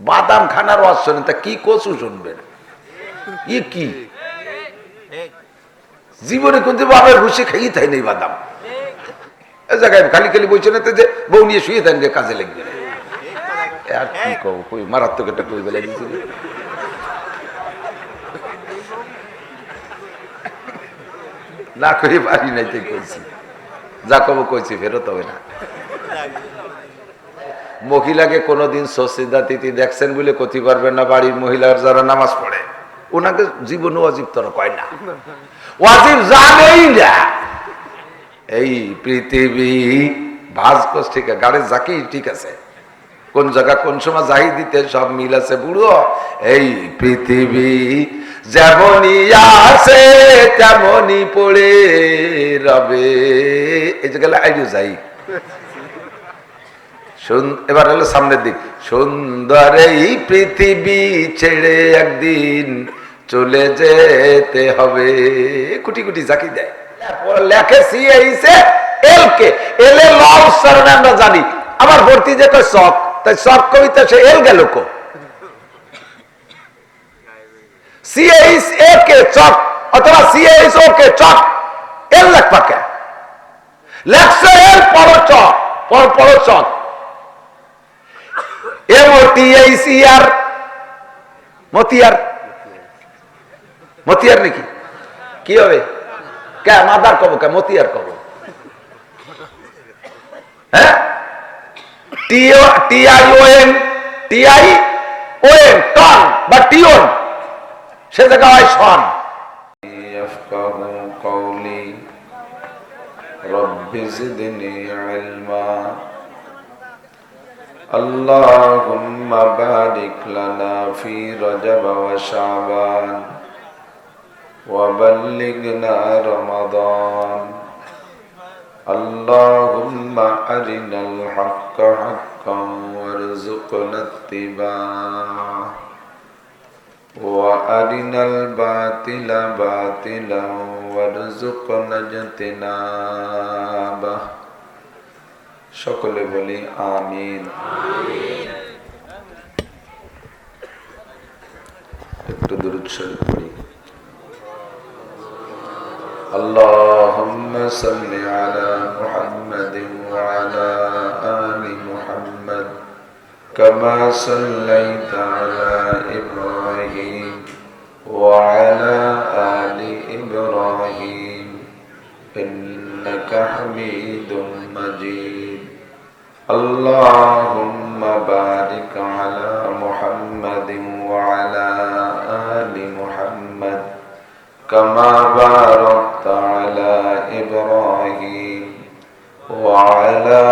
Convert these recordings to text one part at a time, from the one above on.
বাদাম খানার ওয়াজ শোনেন, তা কি কচু শুনবেন? কি জীবনে কিন্তু বাবার খুশি খাই তাই নেই বাদাম। এ জায়গায় খালি খালি বলছে না যে বউ নিয়ে শুয়ে দেন, কাজে লাগবে না। আর কি কব, কই মারাত্মক একটা কই বেলা দিয়েছিল। না কই পারি নাই, তাই কইছি, যা কব কইছি, ফেরত হবে না। মহিলাকে কোনোদিন সসিদা তিথি দেখছেন বলে কথি পারবেন না। বাড়ির মহিলার যারা নামাজ পড়ে ওনাকে জীবনে ওয়াজিব তর কয় না, ওয়াজিব জানেই না। এই পৃথিবী ভাজকস ঠিক আছে, গাড়ি যাকেই ঠিক আছে, কোন জায়গা কোন সময় যাই দিতে সব মিল আছে বুড়ো। এই পৃথিবী যেমনই আছে তেমনই পড়ে রবে। এই যে গেলে আইডিও যাই। এবার হলো সামনের দিক। সুন্দর এই পৃথিবী ছেড়ে একদিন চলে যেতে হবে। কুটি কুটি জাকি দেয়, লেখে সিএইছে এল কে, এল এ ল উচ্চারণে আমরা জানি। আবার ভর্তি যে কয় শখ, তাই শখ কবিতা সে এল গেল কো। সিএইচ এ কে চক অথবা সিএইচ ও কে চক, এল লেখবা কে? লেখছে এল পর চক, পর চক। এমওটিএইচইআর মতিয়ার, মতিয়ার নাকি কি হবে? কে মাদার কব, কে মতিয়ার কব? হ্যাঁ, টিআইওএন, টিআইওএন টন বা টিওন, সে জায়গা হয় সন। ইয়াফকাহু কওলি রব্বি জিদনি ইলমা। আল্লাহুম্মা বারিক লানা ফি রজব ওয়া শাবান ওয়া বাল্লিগনা রমাদান। আল্লাহুম্মা আরিনাল হাক্কা হাক্কান ওয়ারযুকনা ইত্তিবা'আহ ওয়া আরিনাল বাতিলা বাতিলান ওয়ারযুকনা ইজতিনাবাহ। সকলে বলি আমিন। একটু দুরূদ শরীফ পড়ি। আল্লাহুম্মা সাল্লি আলা মুহাম্মাদিন ওয়া আলা আলি মুহাম্মাদ কামা সাল্লাইতা আলা ইব্রাহিম ওয়া আলা আলি ইব্রাহিম ইন্নাকা হামিদুম মাজিদ। আল্লাহুম্মা বারিক আলা মুহাম্মাদিন ওয়া আলা আলি মুহাম্মাদ কামা বারাকতা আলা ইব্রাহিম ওয়া আলা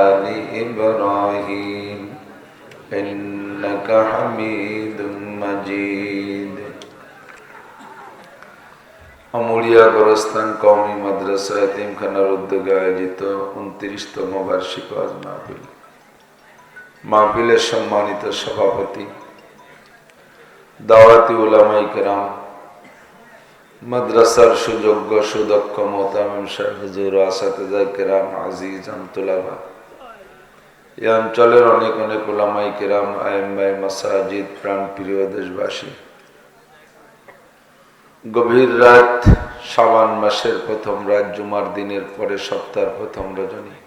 আলি ইব্রাহিম ইন্নাকা হামিদুম মাজিদ। আমুরিয়া গোরস্থান কওমি মাদ্রাসা এতিমখানার উদ্যোগে আয়োজিত 29তম বার্ষিক ওয়াজ মাহফিল। মাহফিলের সম্মানিত সভাপতি দাওয়াতি উলামায়ে কেরাম, মাদ্রাসার সুযোগ্য সুদক্ষ মোহতামিম সাহেব হুজুর, আসাতিজা কেরাম, আজিজ আমতুলাবা, এই অঞ্চলের অনেক অনেক উলামায়ে কেরাম, আইম্মায়ে মাসাজিদ, প্রাণপ্রিয় দেশবাসী, গভীর রাত, শাবান মাসের প্রথম রাত, জুমার দিনের পরে সপ্তাহের প্রথম রজনী,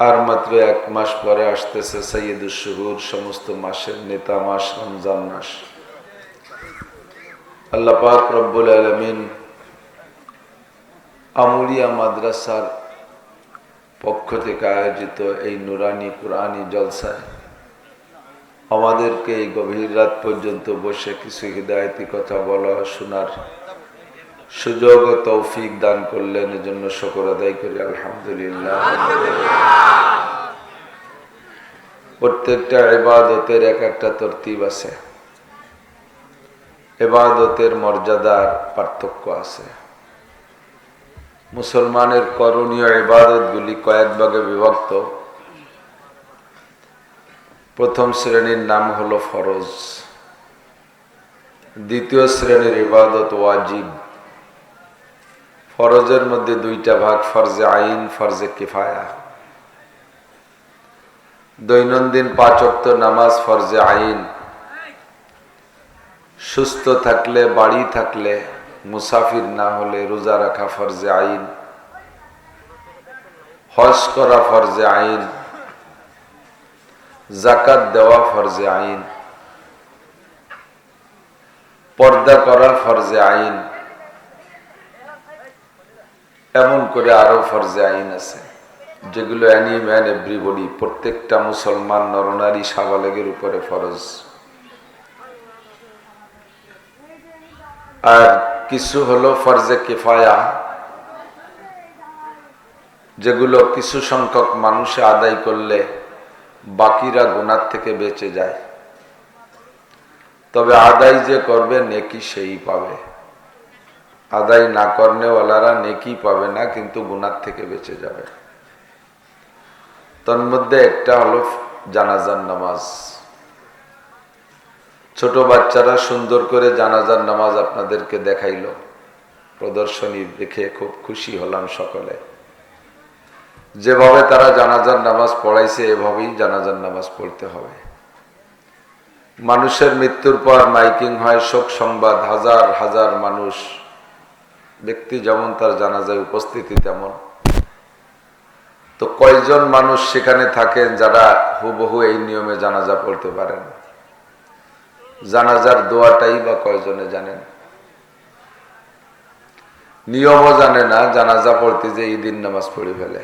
আর মাত্র 1 মাস পরে আসতেছে সাইয়্যিদুশ শুহুর, সমস্ত মাসের নেতা মাস রমজান মাস। আল্লাহ পাক রব্বুল আলামিন আমুরিয়া মাদ্রাসার পক্ষ থেকে আয়োজিত এই নুরানি কুরআনি জলসায় আমাদেরকে এই গভীর রাত পর্যন্ত বসে কিছু হিদায়াতি কথা বলা শোনার সুযোগ ও তৌফিক দান করলেন, এজন্য শুকর আদায় করি আলহামদুলিল্লাহ। প্রত্যেকটা ইবাদতের এক একটা তরতিব আছে, ইবাদতের মর্যাদার পার্থক্য আছে। মুসলমানের করণীয় ইবাদতগুলি কয়েক ভাগে বিভক্ত। প্রথম শ্রেণীর নাম হলো ফরজ, দ্বিতীয় শ্রেণীর ইবাদত ওয়াজিব। ফরজের মধ্যে 2টা ভাগ, ফরজে আইন, ফরজে কিফায়া। দৈনন্দিন 5 ওয়াক্ত নামাজ ফরজে আইন। সুস্থ থাকলে, বাড়ি থাকলে, মুসাফির না হলে রোজা রাখা ফরজে আইন, হজ করা ফরজে আইন, যাকাত দেওয়া ফরজে আইন, পর্দা করা ফরজে আইন, এমন করে আরো ফরজে আইন আছে যেগুলো এনি ম্যান এভরিবডি, প্রত্যেকটা মুসলমান নরনারী সাবালেগের উপরে ফরজ। আর কিছু হলো ফরজে কিফায়া, যেগুলো কিছু সংখ্যক মানুষে আদায় করলে বাকিরা গুনাহ থেকে বেঁচে যায়। তবে আদায় যে করবে নেকি সেই পাবে, আদায় না করনেওয়ালারা নেকি পাবে না, কিন্তু গুনাহ থেকে বেঁচে যাবে। তন্মধ্যে একটা হলো জানাজার নামাজ। ছোট বাচ্চারা সুন্দর করে জানাজার নামাজ আপনাদেরকে দেখাইলো, প্রদর্শনী দেখে খুব খুশি হলাম সকলে। যেভাবে তারা জানাজার নামাজ পড়াইছে এভাবেই জানাজার নামাজ পড়তে হবে। মানুষের মৃত্যুর পর মাইকিং হয়, শোক সংবাদ, হাজার হাজার মানুষ, ব্যক্তি যেমন তার জানাজায় উপস্থিতি তেমন। তো কয়জন মানুষ সেখানে থাকেন যারা হুবহু এই নিয়মে জানাজা পড়তে পারেন? জানাজার দোয়াটাই বা কয়জনে জানেন? নিয়মও জানে না, জানাজা পড়তে যে ঈদিন নামাজ পড়ে ফেলে।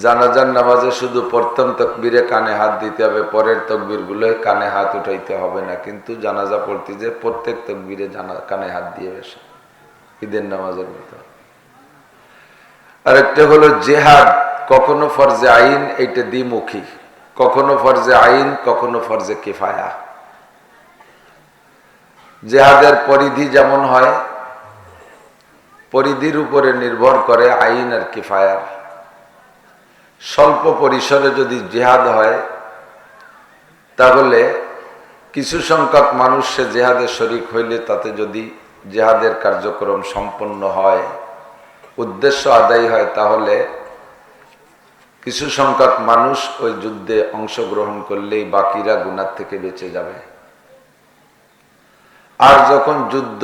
জানাজার নামাজে শুধু প্রথম তকবীরে কানে হাত দিতে হবে, পরের তকবীর গুলো কানে হাত উঠাইতে হবে না, কিন্তু জানাজা পড়তে যে প্রত্যেক তকবীরে কানে হাত দিয়ে বসে, ঈদের নামাজের মতো। আরেকটা হলো জেহাদ, কখনো ফরজে আইন, এইটা দ্বিমুখী, কখনো ফরজে আইন, কখনো ফরজে কিফায়া। জেহাদের পরিধি যেমন হয়, পরিধির উপরে নির্ভর করে আইন আর কিফায়ার। স্বল্প পরিসরে যদি জেহাদ হয় তাহলে কিছু সংখ্যক মানুষ সে জেহাদের শরিক হইলে তাতে যদি জেহাদের কার্যক্রম সম্পন্ন হয়, উদ্দেশ্য আদায় হয়, তাহলে কিছু সংখ্যক মানুষ ওই যুদ্ধে অংশগ্রহণ করলেই বাকিরা গুনাহ থেকে বেঁচে যাবে। আর যখন যুদ্ধ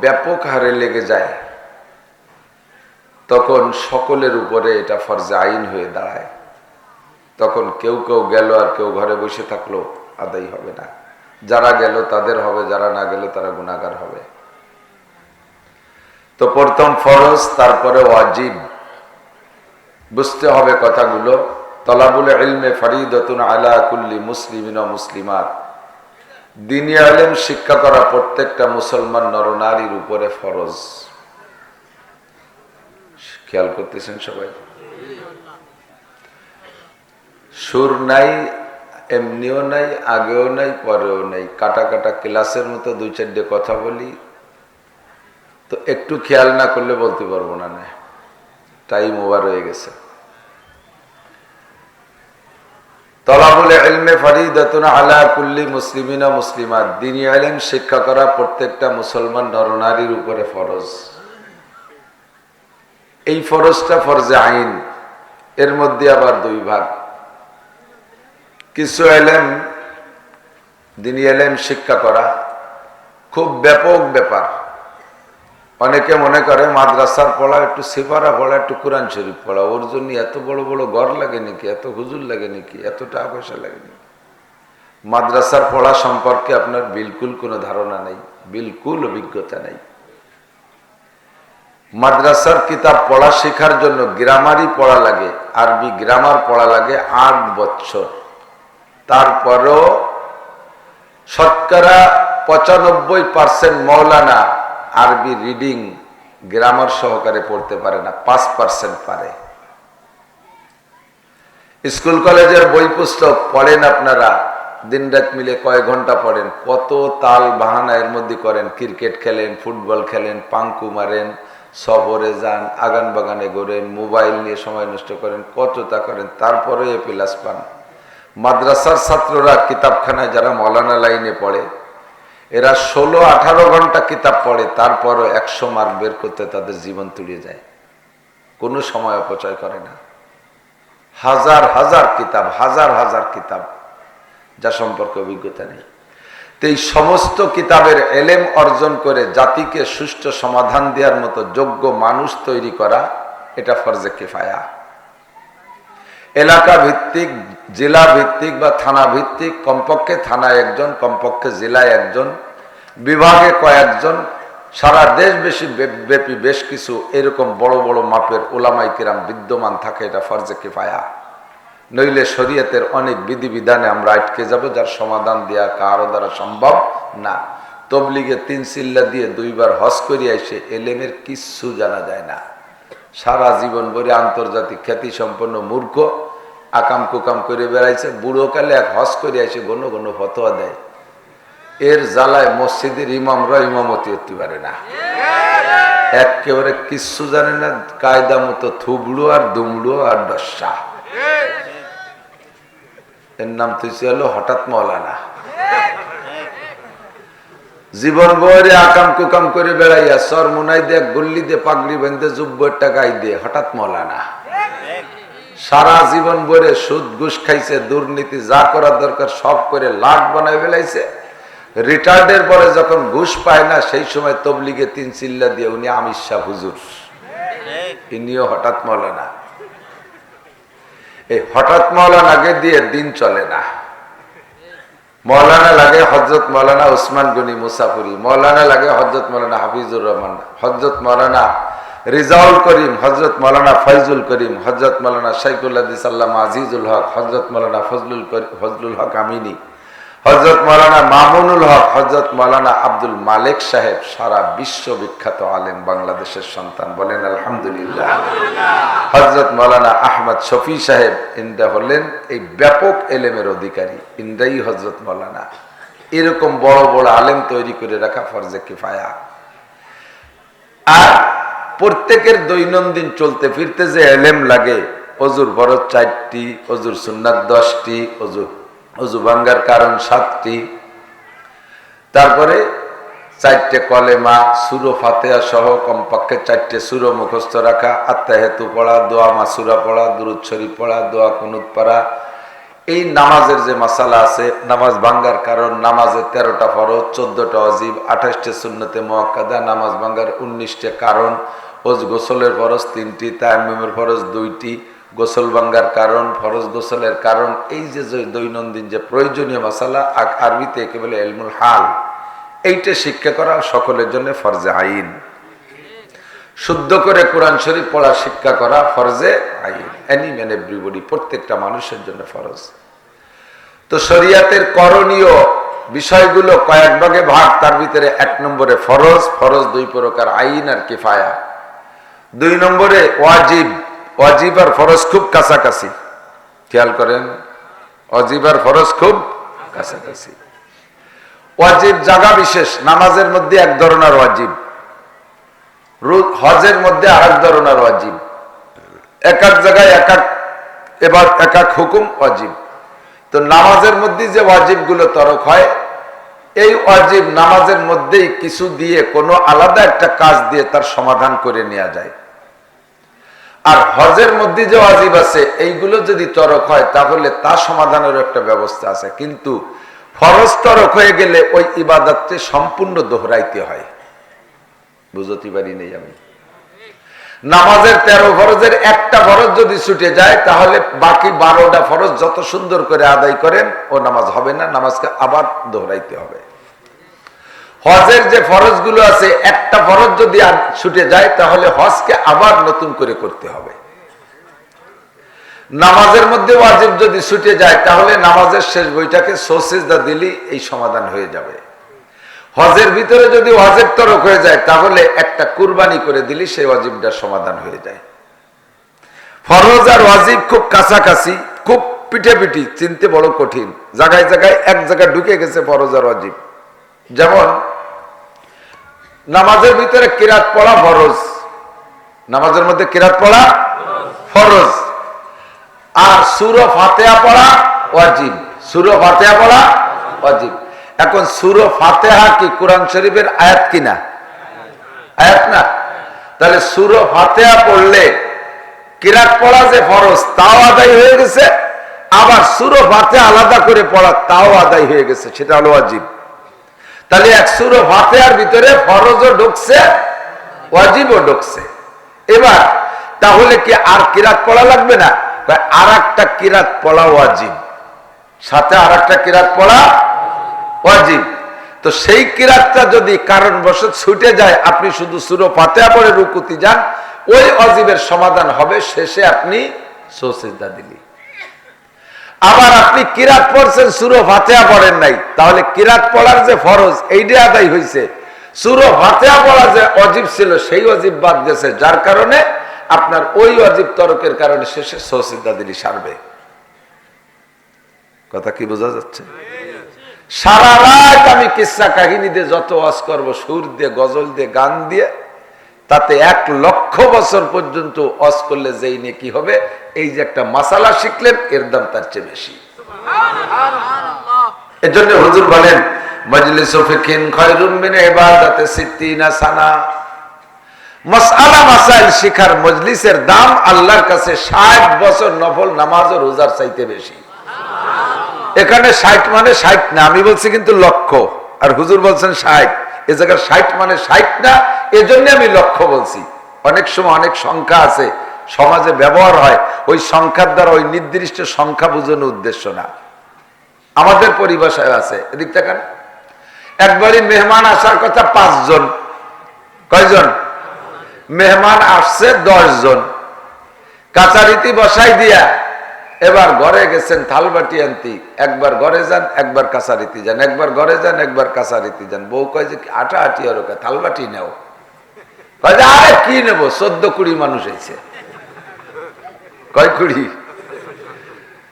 ব্যাপক হারে লেগে যায় তখন সকলের উপরে এটা ফরজে আইন হয়ে দাঁড়ায়। তখন কেউ কেউ গেল আর কেউ ঘরে বসে থাকলো, আদায় হবে না। যারা গেল তাদের হবে, যারা না গেল তারা গুনাহগার হবে। তো প্রথম ফরজ, তারপরে ওয়াজিব। বুঝতে হবে কথাগুলো। তলাবুল ইলমে ফরিদাতুন আলা কুল্লি মুসলিমিন ওয়া মুসলিমাত। দ্বীনি ইলম শিক্ষা করা প্রত্যেকটা মুসলমান নরনারীর উপরে ফরজ। খেয়াল করতেছেন সবাই? সুর নাই, এমনিও নাই, আগেও নাই, পরেও নাই, কাটা কাটা ক্লাসের মতো 2-4 কথা বলি, তো একটু খেয়াল না করলে বলতে পারবো না। টাইম ওভার হয়ে গেছে। তলাবুল ইলমে ফরিদাতুন আলা কুল্লি মুসলিমিন ওয়া মুসলিমাত। দ্বীনি ইলম শিক্ষা করা প্রত্যেকটা মুসলমান নরনারীর উপরে ফরজ। এই ফরজটা ফরজে আইন। এর মধ্যে আবার 2 ভাগ। কিছু ইলম, দ্বীনি ইলম শিক্ষা করা খুব ব্যাপক ব্যাপার। অনেকে মনে করে মাদ্রাসার পড়া, একটু সিফারা পড়া, একটু কোরআন শরীফ পড়া, ওর জন্য এত বড় বড় ঘর লাগে নাকি, এত হুজুর লাগে নাকি, এত টাকা পয়সা লাগে নাকি? মাদ্রাসার পড়া সম্পর্কে আপনার বিলকুল কোনো ধারণা নেই, বিলকুল অভিজ্ঞতা নেই। মাদ্রাসার কিতাব পড়া শেখার জন্য গ্রামারই পড়া লাগে, আরবি গ্রামার পড়া লাগে 8 বছর। তারপরও শতকরা 95% মৌলানা আরবি রিডিং গ্রামার সহকারে পড়তে পারে না, 5% পারে। স্কুল কলেজের বই পুস্তক পড়েন আপনারা, দিন রাত মিলে কয় ঘন্টা পড়েন, কত তাল বাহানা এর মধ্যে করেন। ক্রিকেট খেলেন, ফুটবল খেলেন, পাঙ্কু মারেন, সফরে যান, আগান বাগানে ঘোরেন, মোবাইল নিয়ে সময় নষ্ট করেন, কতটা করেন, তারপরে A+ পান। মাদ্রাসার ছাত্ররা কিতাবখানায় যারা মৌলানা লাইনে পড়ে, এরা 16-18 ঘন্টা কিতাব পড়ে, তারপরও 100 মার্ক বের করতে তাদের জীবন তুড়িয়ে যায়, কোনো সময় অপচয় করে না। হাজার হাজার কিতাব, হাজার হাজার কিতাব, যা সম্পর্কে অভিজ্ঞতা নেই। তো এই সমস্ত কিতাবের এলেম অর্জন করে জাতিকে সুষ্ঠু সমাধান দেওয়ার মতো যোগ্য মানুষ তৈরি করা, এটা ফরজে কিফায়া। এলাকা ভিত্তিক, জেলা ভিত্তিক বা থানা ভিত্তিক, কমপক্ষে থানায় একজন, কমপক্ষে জেলায় একজন, বিভাগে কয়েকজন, সারা দেশ ব্যাপী বেশ কিছু এরকম বড় বড় মাপের উলামায়ে কিরাম বিদ্যমান থাকে, এটা ফরজে কিফায়া। নইলে শরীয়তের অনেক বিধিবিধানে আমরা আটকে যাব, যার সমাধান দেওয়া কারো দ্বারা সম্ভব না। তবলিগে 3 চিল্লা দিয়ে 2 বার হজ করিয়া এসে এলেমের কিচ্ছু জানা যায় না, সারা জীবন ভরে আন্তর্জাতিক খ্যাতি সম্পন্ন মূর্খ, আকাম কুকাম করে বেড়াইছে, বুড়োকালে এক হজ করিয়া এসে ঘন ঘন ফতোয়া দেয়। এর জ্বালায় মসজিদের ইমামরা ইমামতি করতে পারে না, একেবারে কিচ্ছু জানে না, কায়দা মতো থুবড়ো আর দুমড়ো আর ডসা। এর নাম তুই হলো হঠাৎ মৌলানা। জীবন ভরে আকাম কুকাম করে বেড়াইয়া সর মুনাই দিয়ে গল্লি দিয়ে পাগড়ি বেঁধে জুব্বরটা গাই দিয়ে হঠাৎ মৌলানা। সারা জীবন ভরে সুদ ঘুষ খাইছে, দুর্নীতি যা করার দরকার সব করে লাট বানায় ফেলাইছে। রিটায়ার্ডের পরে যখন ঘুষ পায় না, সেই সময় তবলিগে 3 চিল্লা দিয়ে উনি আমির শাহ হুজুর, ইনিও হঠাৎ মৌলানা। এই হঠাৎ মৌলানাকে দিয়ে দিন চলে না। মৌলানা লাগে হযরত মৌলানা উসমান গনি মুসাফিরি, মৌলানা লাগে হযরত মৌলানা হাফিজুর রহমান, হযরত মৌলানা রিজাউল করিম, হযরত মৌলানা ফয়জুল করিম, হযরত মৌলানা শাইখুল হাদিস আল্লামা আজিজুল হক, হযরত মৌলানা ফজলুল হক আমিনী, হযরত মৌলানা মামুনুল হক, হযরত মৌলানা আব্দুল মালিক সাহেব, সারা বিশ্ব বিখ্যাত আলেম, বাংলাদেশের সন্তান, বলেন আলহামদুলিল্লাহ। হযরত মৌলানা আহমদ শফি সাহেব, ইন্দা হলেন এই ব্যাপক এলেমের অধিকারী, ইন্দাই হযরত মৌলানা। এরকম বড় বড় আলেম তৈরি করে রাখা ফরজে কিফায়া। আর প্রত্যেকের দৈনন্দিন চলতে ফিরতে যে এলেম লাগে, অজুর ফরজ 4টি, অজুর সুন্নাত 10টি, অজু ভাঙ্গার কারণ 7টি, তারপরে 4টে কলেমা, সূরা ফাতিহা সহ কমপক্ষে 4টে সূরা মুখস্থ রাখা, আত্তাহিয়াতু পড়া, দোয়া মাসুরা পড়া, দুরূদ শরীফ পড়া, দোয়া কুনুত পড়া। এই নামাজের যে মাসালা আছে, নামাজ ভাঙ্গার কারণ, নামাজের 13টা ফরজ, 14টা ওয়াজিব, 28টে সুন্নতে মুআক্কাদা, নামাজ ভাঙ্গার 19টে কারণ, গোসলের ফরজ 3টি, তায়াম্মুমের ফরজ 2টি, গোসল ভাঙ্গার কারণ, ফরজ গোসলের কারণ, এই যে দৈনন্দিন যে প্রয়োজনীয় মাসালা, আরবিতে একে বলে ইলমুল হাল, এইটা শিক্ষা করা সকলের জন্য ফরজে আইন। শুদ্ধ করে কোরআন শরীফ পড়া শিক্ষা করা ফরজে আইন, এনি ম্যান এভরিবডি, প্রত্যেকটা মানুষের জন্য ফরজ। তো শরীয়তের করণীয় বিষয়গুলো কয়েক ভাগে ভাগ, তার ভিতরে 1 নম্বরে ফরজ, ফরজ 2 প্রকার, আইন আর কিফায়া। 2 নম্বরে ওয়াজিব, ওয়াজিব আর ফরজ খুব কাছাকাছি, খেয়াল করেন, ওয়াজিব আর ফরজ খুব কাছাকাছি। ওয়াজিব জায়গা বিশেষ, নামাজের মধ্যে 1 ধরনের ওয়াজিব, হজের মধ্যে আরেক ধরনের ওয়াজিব, এক এক জায়গায় এক এক হুকুম ওয়াজিব। তো নামাজের মধ্যে যে ওয়াজিব গুলো তরক হয়, এই ওয়াজিব নামাজের মধ্যেই কিছু দিয়ে কোনো আলাদা একটা কাজ দিয়ে তার সমাধান করে নেওয়া যায়। আর হজের মধ্যে যে ওয়াজিব আছে, এইগুলো যদি তরক হয় তাহলে তা সমাধানের একটা ব্যবস্থা আছে, কিন্তু ফরজ তরক হয়ে গেলে ওই ইবাদতটি সম্পূর্ণ দোহরাইতে হয়। বুঝতে পারি নেই আমি। নামাজের 13 ফরজের একটা ফরজ যদি ছুটে যায়, তাহলে বাকি 12টা ফরজ যত সুন্দর করে আদায় করেন ও নামাজ হবে না, নামাজকে আবার দোহরাইতে হবে। হজের যে ফরজগুলো আছে, একটা ফরজ যদি ছুটে যায় তাহলে হজকে আবার নতুন করে করতে হবে। নামাজের মধ্যে ওয়াজিব যদি ছুটে যায়, তাহলে নামাজের শেষ বইটাকে সুজদা দিলি এই সমাধান হয়ে যাবে। হজের ভিতরে যদি ওয়াজিব তরক হয়ে যায়, তাহলে একটা কুরবানি করে দিলি সেই ওয়াজিবটার সমাধান হয়ে যায়। ফরজ আর ওয়াজিব খুব কাছাকাছি, খুব পিঠে চিনতে বড় কঠিন, জায়গায় জায়গায় এক জায়গায় ঢুকে গেছে ফরজ আর ওয়াজিব। যেমন নামাজের ভিতরে কিরাত পড়া ফরজ, নামাজের মধ্যে কিরাত পড়া ফরজ, আর সূরা ফাতিহা পড়া ওয়াজিব, সূরা ফাতিহা পড়া ওয়াজিব। এখন সূরা ফাতিহা কি কোরআন শরীফের আয়াত কিনা? আয়াত না। তাহলে সূরা ফাতিহা পড়লে কিরাত পড়া যে ফরজ তাও আদায় হয়ে গেছে, আবার সূরা ফাতিহা আলাদা করে পড়া তাও আদায় হয়ে গেছে, সেটা হলো ওয়াজিব। তাহলে এক সূরা ফাতিহার ভিতরে ফরজও ঢুকছে, ওয়াজিবও ঢুকছে। এবার তাহলে কি আর কিরাত পড়া লাগবে না? আর একটা কিরাত পড়া ওয়াজিব, সাথে আর একটা কিরাত পড়া ওয়াজিব। তো সেই কিরাতটা যদি কারণবশত ছুটে যায়, আপনি শুধু সূরা ফাতিহা পড়ে রুকুতে যান, ওই ওয়াজিবের সমাধান হবে শেষে আপনি সুজদা দিলি। আবার আপনি কিরাত পড়ছেন, সূরা ফাতিহা পড়েন নাই, তাহলে কিরাত পড়ার যে ফরজ এইটা আদায় হয়েছে, সূরা ফাতিহা পড়া যে ওয়াজিব ছিল সেই ওয়াজিব বাদ গেছে, যার কারণে আপনার ওই ওয়াজিব তরকের কারণে শেষে সুজদা দিলি সারবে। কথা কি বোঝা যাচ্ছে? সারা রাত আমি কিসসা কাহিনী দিয়ে যত ওয়াজ করবো, সুর দিয়ে, গজল দিয়ে, গান দিয়ে, তাতে 1,00,000 বছর পর্যন্ত ওয়াজ করলে যেই নেকি হবে, এই যে একটা মাসালা শিখলেন এর দাম তার চেয়ে বেশি। এজন্য হুজুর বলেন মাজলিসু ফিকহিন খায়রুম মিন ইবাদাতি 60 সানা। মাসআলা মাসাইল শিখার মজলিসের দাম আল্লাহর কাছে 60 বছর নফল নামাজ ও রোজার চাইতে বেশি। এখানে 60 মানে 60 না, আমি বলছি কিন্তু লক্ষ, আর হুজুর বলছেন 60। এ জায়গায় 60 মানে 60 না, এজন্য আমি লক্ষ বলছি। অনেক সময় অনেক সংখ্যা আছে সমাজে ব্যবহার হয়, ওই সংখ্যার দ্বারা ওই নির্দিষ্ট সংখ্যা বোঝানোর উদ্দেশ্য না। আমাদের পরিভাষায় আছে, এদিক তাকান, একবারই মেহমান আসার কথা 5 জন, কয়জন? মেহমান আসছে 10 জন, কাচারিতি বসাই দিয়া এবার ঘরে গেছেন থালবাটি আনতি, একবার ঘরে যান, একবার কাছারিতি যান, একবার ঘরে যান, একবার কাছারিতি যান। বউ কয় যে আটা আটি আর থালবাটি নেও, কয় যে আরে কি নেব, 14-20 মানুষ হয়েছে। কয় 20?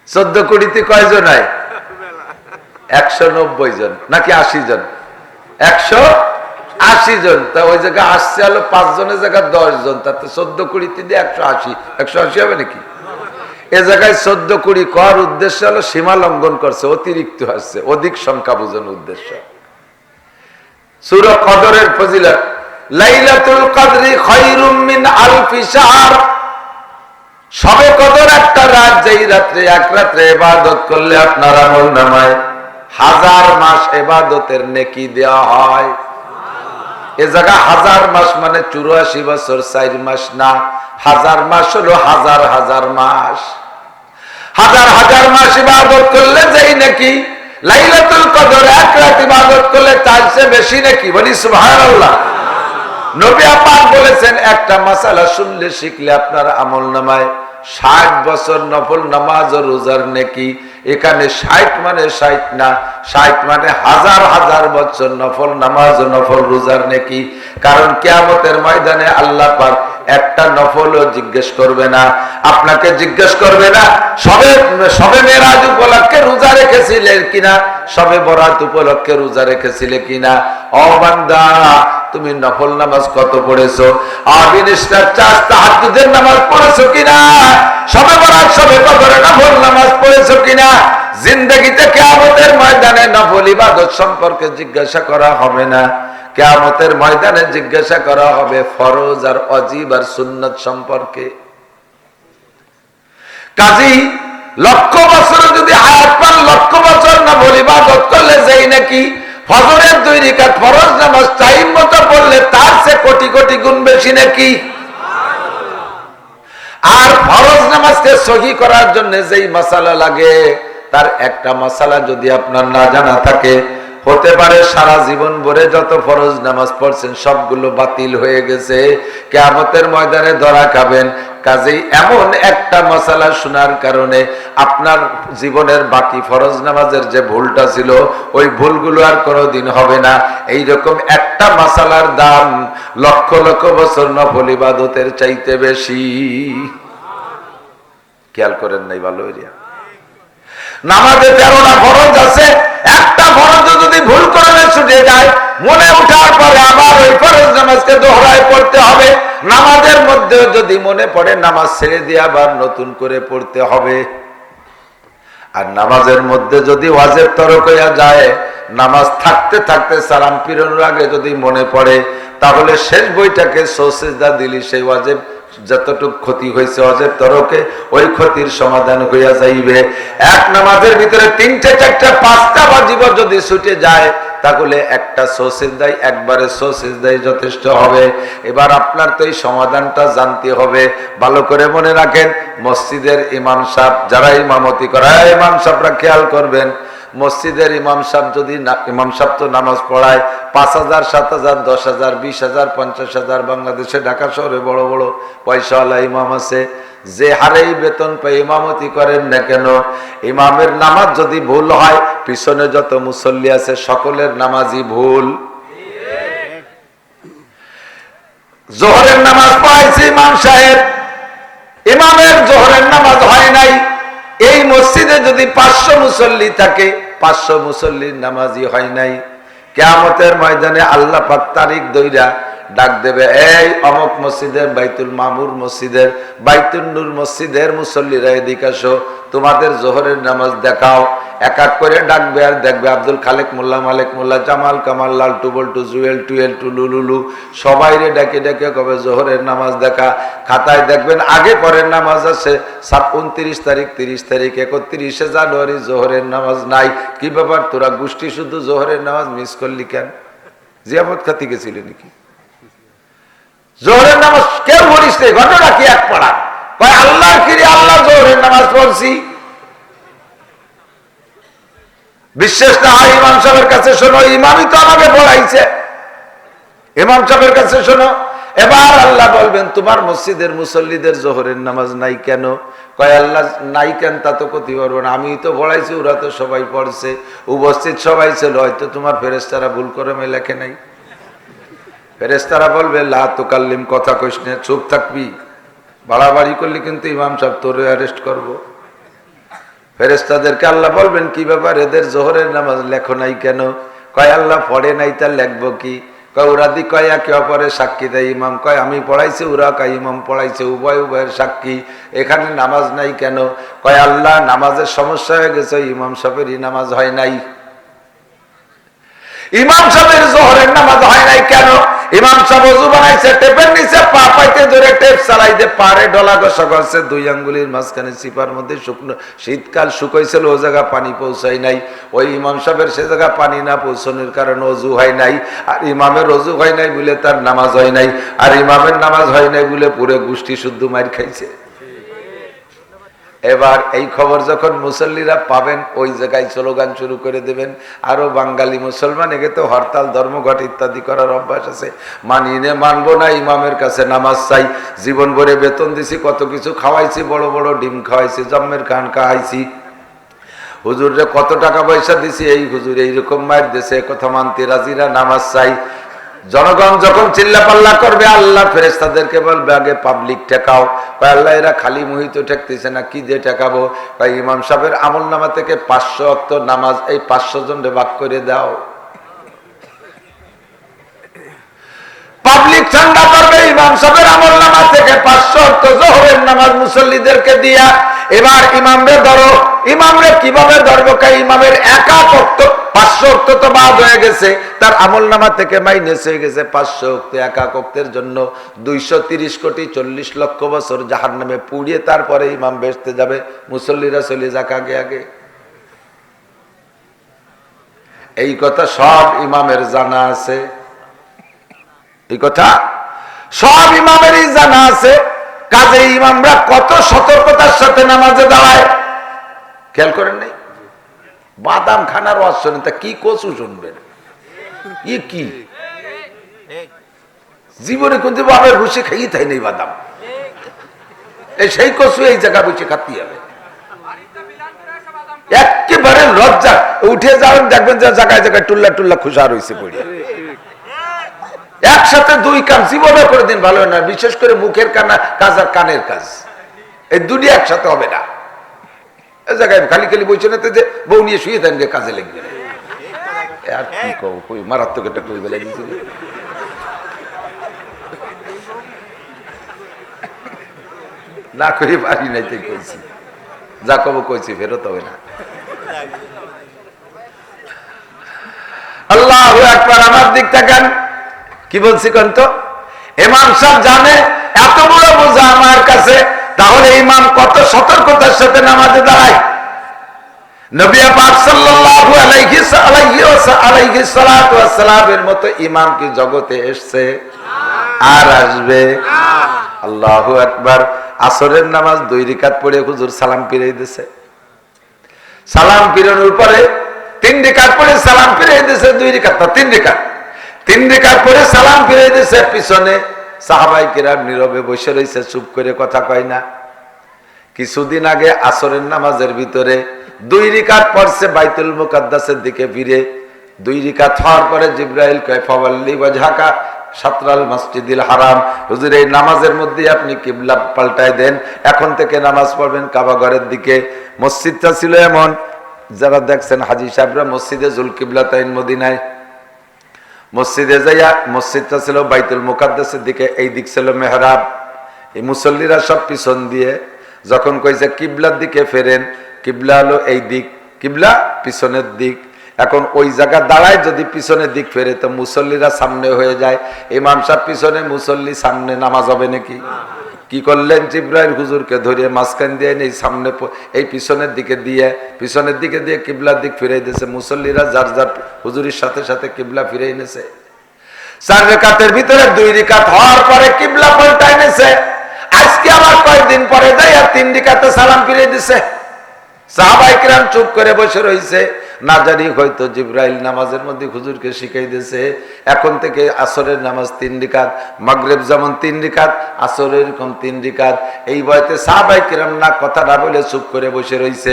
14-20তে কয়জন হয়? 190 জন নাকি 80 জন? 180 জন। তা ওই জায়গায় আসছে হলো 5 জনের জায়গায় 10 জন, তাতে 14-20 দিয়ে 180 হবে নাকি? এ জায়গায় 14-20 করার উদ্দেশ্য হলো সীমা লঙ্ঘন করছে, অতিরিক্ত আসছে, অধিক সংখ্যা বোঝানোর উদ্দেশ্য। সূরা কদরের ফজিলত, লাইলাতুল কদরি খায়রুম মিন আলফি শাহর। শবে কদর একটা রাত, যেই রাত্রে এক রাত্রে ইবাদত করলে আপনার আমলনামায় 1000 মাস ইবাদতের নেকি দেওয়া হয়। এ জায়গা 1000 মাস মানে 84 বছর 4 মাস না, 1000 মাস হলো হাজার হাজার মাস। হাজার হাজার মাস ইবাদত করলে যেই নাকি, লাইলাতুল কদর এক রাত ইবাদত করলে তার চেয়ে বেশি নাকি। বলি সুবহানাল্লাহ। নবী পাক বলেছেন একটা মাসালা শুনলে শিখলে আপনার আমলনামায় 60 বছর নফল নামাজ ও রোজার নেকি। এখানে 60 মানে 60 না, 60 মানে হাজার হাজার বছর নফল নামাজ ও নফল রোজার নেকি। কারণ কিয়ামতের ময়দানে আল্লাহ পাক একটা নফলও জিজ্ঞেস করবে না, আপনাকে জিজ্ঞেস করবে না সবে মেরাজ উপলক্ষে রোজা রেখেছিলে কিনা, সবে বরাত উপলক্ষে রোজা রেখেছিলে কিনা। ও বান্দা, তুমি নফল নামাজ কত পড়েছো? আবিনিস্টার চাষ তাহাজ্জুদের নামাজ পড়েছো কিনা? সবে বরাত সবে কদরে নফল নামাজ পড়েছো কিনা? জিন্দেগিতে কিয়ামতের ময়দানে নফল ইবাদত সম্পর্কে জিজ্ঞাসা করা হবে না, কিয়ামতের ময়দানে জিজ্ঞাসা করা হবে ফরজ আর ওয়াজিব আর সুন্নাত সম্পর্কে। কাজী লক্ষ বছর যদি হায়াত পান, লক্ষ বছর নফল ইবাদত করলে যেই নাকি ফজরের 2 রাকাত ফরজ নামাজ টাইম মতো পড়লে তার চেয়ে কোটি কোটি গুণ বেশি নাকি। আর ফরজ নামাজকে সহি করার জন্য যেই মাসালা লাগে, তার একটা মাসালা যদি আপনার না জানা থাকে, হতে পারে সারা জীবন ভরে যত ফরজ নামাজ পড়ছেন সবগুলো বাতিল হয়ে গেছে, কিয়ামতের ময়দানে ধরা খাবেন। কাজেই এমন একটা মাসালা শোনার কারণে আপনার জীবনের বাকি ফরজ নামাজের যে ভুলটা ছিল, ওই ভুলগুলো আর কোনোদিন হবে না। এইরকম একটা মাসালার দাম লক্ষ লক্ষ বছর নফল ইবাদতের চাইতে বেশি। খেয়াল করেন নাই? ভালো এরিয়া নামাজে 13টা ফরজ আছে, একটা ফরজ যদি ভুল করে ছুটে যায়, মনে ওঠার পরে আবার ওই ফরজ নামাজকে দোহরায় পড়তে হবে। নামাজের মধ্যে যদি মনে পড়ে, নামাজ ছেড়ে দিয়ে আবার নতুন করে পড়তে হবে। আর নামাজের মধ্যে যদি ওয়াজিব তরক হইয়া যায়, নামাজ থাকতে থাকতে সালাম ফিরানোর আগে যদি মনে পড়ে, তাহলে শেষ বইটাকে সুজদা দিলি সেই ওয়াজিব যতটুকু ক্ষতি হয়েছে হজের তরফে ওই ক্ষতির সমাধান হইয়া যাইবে। এক নামাজের ভিতরে 3টে 4টে 5টা ওয়াজিব যদি ছুটে যায় তাহলে একটা সজদায় একবারে সজদায় যথেষ্ট হবে। এবার আপনার তো এই সমাধানটা জানতে হবে। ভালো করে মনে রাখেন, মসজিদের ইমাম সাহেব যারা ইমামতি করে, ইমাম সাহেবরা খেয়াল করবেন, মসজিদের ইমাম সাহেব যদি ইমাম সাহেব তো নামাজ পড়ায় 5,000 7,000 10,000 20,000 50,000 বাংলাদেশে ঢাকা শহরে বড় বড় পয়সাওয়ালা ইমাম আছে। যে হারেই বেতন পেয়ে ইমামতি করেন না কেন, ইমামের নামাজ যদি ভুল হয় পিছনে যত মুসল্লি আছে সকলের নামাজই ভুল। জোহরের নামাজ পড়াইছে ইমাম সাহেব, ইমামের জোহরের নামাজ হয় নাই। এই মসজিদে যদি 500 মুসল্লি থাকে, 500 মুসল্লির নামাজই হয় নাই, কিয়ামতের ময়দানে আল্লাহ পাক তারিখ দইরা ডাক দেবে, এই অমুক মসজিদের বাইতুল মামুর মসজিদের বাইতুল নূর মসজিদের মুসল্লিরা এদিকে আসো, তোমাদের জোহরের নামাজ দেখাও। এক এক করে ডাকবে আর দেখবে আব্দুল খালেক মোল্লা, মালেক মোল্লা, জামাল কামাল, লালটু বল্টু, জুয়েল টুয়েল টুলু লুলু সবাইরে ডেকে ডেকে কবে জোহরের নামাজ দেখা। খাতায় দেখবেন আগে পরের নামাজ আছে 29 তারিখ, 30 তারিখ, 31শে জানুয়ারি জোহরের নামাজ নাই। কি ব্যাপার, তোরা গোষ্ঠী শুধু জোহরের নামাজ মিস করলি কেন? জিয়াফত খাতি গেছিলে নাকি? জোহরের নামাজ কেউ বলিস নেই, ঘটনা কি এক পড়া কয় আল্লাহর কিরে আল্লাহ জোহরের নামাজ পড়ছি। বিশ্বাস না হয় ইমাম সাহেবের কাছে শোনো, ইমামই তো আমাকে পড়াইছে, ইমাম সাহেবের কাছে শোনো। এবার আল্লাহ বলবেন তোমার মসজিদের মুসল্লিদের জোহরের নামাজ নাই কেন? কয় আল্লাহ নাই কেন তা তো করতে পারবো না, আমি তো পড়াইছি, ওরা তো সবাই পড়ছে, উপস্থিত সবাই ছিল, হয়তো তোমার ফেরেশতারা ভুল করে লেখে নাই। ফেরেশতারা বলবে লা তুকাল্লিম, কথা কইস না, চুপ থাকবি, বাড়াবাড়ি করলে কিন্তু ইমাম সাহেব তোরে অ্যারেস্ট করবো। ফেরেশতাদেরকে আল্লাহ বলবেন কি ব্যাপার, এদের জোহরের নামাজ লেখো নাই কেন? কয় আল্লাহ পড়ে নাই, তার লেখবো কি? কয় ওরা দি কয় একে অপরের সাক্ষী দেয়, ইমাম কয় আমি পড়াইছি, ওরা কয় ইমাম পড়াইছে, উভয় উভয়ের সাক্ষী, এখানে নামাজ নাই কেন? কয় আল্লাহ নামাজের সমস্যা হয়ে গেছে, ইমাম সাহেবেরই নামাজ হয় নাই। ইমাম সাহেবের জোহরের নামাজ হয় নাই কেন? ইমাম সাহেব ওযু বানাইছে, টেপের নিচে পা পাইতে ধরে টেপ চালাইতে পারে, ডলা ঘষা করছে, 2 আঙ্গুলের মাঝখানে চিপার মধ্যে শুকনো, শীতকাল শুকাইছিল, ও জায়গা পানি পৌঁছায় নাই। ওই ইমাম সাহেবের সে জায়গা পানি না পৌঁছানোর কারণে ওযু হয় নাই। আর ইমামের ওযু হয় নাই বলে তার নামাজ হয় নাই, আর ইমামের নামাজ হয় নাই বলে পুরো গোষ্ঠী শুদ্ধ মার খাইছে। এবার এই খবর যখন মুসল্লিরা পাবেন, ওই জায়গায় স্লোগান শুরু করে দেবেন। আরো বাঙালি মুসলমান, একে তো হরতাল ধর্মঘট ইত্যাদি করার অভ্যাস আছে, মানিনে মানবো না, ইমামের কাছে নামাজ চাই, জীবন ভরে বেতন দিছি, কত কিছু খাওয়াইছি, বড় বড় ডিম খাওয়াইছি, জম্মের খান খাওয়াইছি, হুজুরে কত টাকা পয়সা দিছি, এই হুজুর এইরকম মায়ের দেশে কথা মানতে রাজিরা, নামাজ চাই। জনগণ যখন চিল্লাপাল্লা করবে, আল্লাহ ফেরেশতাদেরকে বলবে আগে পাবলিক ঠেকাও। কয় আল্লাহ এরা খালি মুহিত ঠেকতেছে না, কি দিয়ে ঠেকাবো? কয় ইমাম সাহেবের আমল নামা থেকে 500 ওয়াক্ত নামাজ এই 500 জনরে ভাগ করে দাও। পাবলিক ঠান্ডা করবে, ইমাম সাহেবের আমল নামা থেকে 500 ওয়াক্ত যোহরের নামাজ মুসল্লিদেরকে দিয়া। এবার ইমামরে ধরো, ইমামরে কিভাবে ধরবো? কয় ইমামের একা ওয়াক্ত 500 ওয়াক্ত তো বাদ হয়ে গেছে, তার আমল নামা থেকে মাইনাস হয়ে গেছে 500 ওয়াক্ত। একা ওয়াক্তের জন্য 230 কোটি 40 লক্ষ বছর জাহান্নামে পুড়িয়ে তারপরে ইমাম বেহেশতে যাবে, মুসল্লিরা চলে যাক আগে আগে। এই কথা সব ইমামের জানা আছে, এই কথা সব ইমামেরই জানা আছে। কাজে ইমামরা কত সতর্কতার সাথে নামাজে দাঁড়ায়, খেয়াল করেন নাই? বাদাম খানার ওয়াজ শোনেন, তা কি কচু শুনবেন? কি জীবনে কিন্তু বাবার বসে খাইয়ে তাই নেই বাদাম, এই সেই কচু এই জায়গা বসে খাতে হবে। একেবারে লজ্জা উঠে যাবেন, দেখবেন যে জায়গায় জায়গায় টুল্লা টুল্লা খুশা রয়েছে পড়ে। একসাথে 2 কাজ জীবনে করে দিন ভালো না, বিশেষ করে মুখের কাজ আর কানের কাজ, এই দুটি একসাথে হবে না। এই জায়গায় খালি খালি বলছে না যে বউ নিয়ে শুয়ে দেন, কাজে লাগবে আর কি কব, মারাত্মক একটা কই বেলা দিয়েছিল। না করে পারি নাই, তাই কইছি, যা কব কইছি, ফেরত হবে না। আল্লাহু আকবার। আমার দিক তাকান, কি বলছি কোন তো? ইমাম সাহেব জানে এত বড় বোঝা আমার কাছে, তাহলে ইমাম কত সতর্কতার সাথে নামাজে দাঁড়ায়। নবী পাক সাল্লাল্লাহু আলাইহি সাল্লাতু ওয়াস সালামের মতো ইমাম কি জগতে এসেছে আর আসবে? আল্লাহু আকবার। আসরের নামাজ 2 রাকাত পড়ে হুজুর সালাম ফিরিয়ে দিয়েছে। সালাম ফিরানোর পরে 3 রাকাত পড়ে সালাম ফিরিয়ে দিয়েছে। 2 রাকাত না, 3 রাকাত। 3 রাকাত পড়ে সালাম ফিরিয়ে দিয়েছে। পিছনে সাহাবায়ে কেরাম নীরবে বসে রয়েছে, চুপ করে কথা কয় না। কিছুদিন আগে আসরের নামাজের ভিতরে 2 রাকাত পড়ছে, বাইতুল মুকাদ্দাসের দিকে ফিরে 2 রাকাত হওয়ার পরে জিবরাইল কয় ফাওয়াল্লি ওয়াজহাকা শাতরাল মসজিদিল হারাম, হুজুর এই নামাজের মধ্যে আপনি কিবলা পাল্টায় দেন, এখন থেকে নামাজ পড়বেন কাবা ঘরের দিকে। মসজিদটা ছিল এমন, যারা দেখছেন হাজী সাহেবরা মসজিদে জুল কিবলাতাইন মদিনায়, মসজিদে যাইয়া মসজিদটা ছিল বাইতুল মুকাদ্দাসের দিকে, এই দিক ছিল মেহরাব। এই মুসল্লিরা সব পিছন দিয়ে যখন কইছে কিবলার দিকে ফেরেন, কিবলা হলো এই দিক, কিবলা পিছনের দিক। এখন ওই জায়গা দাঁড়ায় যদি পিছনের দিক ফেরে তো মুসল্লিরা সামনে হয়ে যায়, ইমাম সাহেব পিছনে, মুসল্লি সামনে, নামাজ হবে নাকি? কি করলেন? জিবরাইল হুজুরকে ধরিয়ে মাঝখান দিয়ে এই সামনে, এই পিছনের দিকে দিয়ে কিবলার দিক ফিরে দিয়েছে। মুসল্লিরা যার যার হুজুরের সাথে সাথে কিবলা ফিরে এনেছে। 4 রাকাতের ভিতরে 2 রাকাত হওয়ার পরে কিবলা পাল্টায় এনেছে। আজকে আবার কয়েকদিন পরে যাই আর 3 রাকাতে সালাম ফিরে দিছে। সাহাবায়ে কেরাম চুপ করে বসে রয়েছে। না জানি হয়তো জিবরাইল নামাজের মধ্যে হুজুরকে শিখাই দিয়েছে, এখন থেকে আসরের নামাজ 3 রাকাত, মাগরিব যেমন 3 রাকাত, আসরের এরকম 3 রাকাত। এই বয়তে সাহাবায়ে কেরাম না কথা না বলে চুপ করে বসে রয়েছে।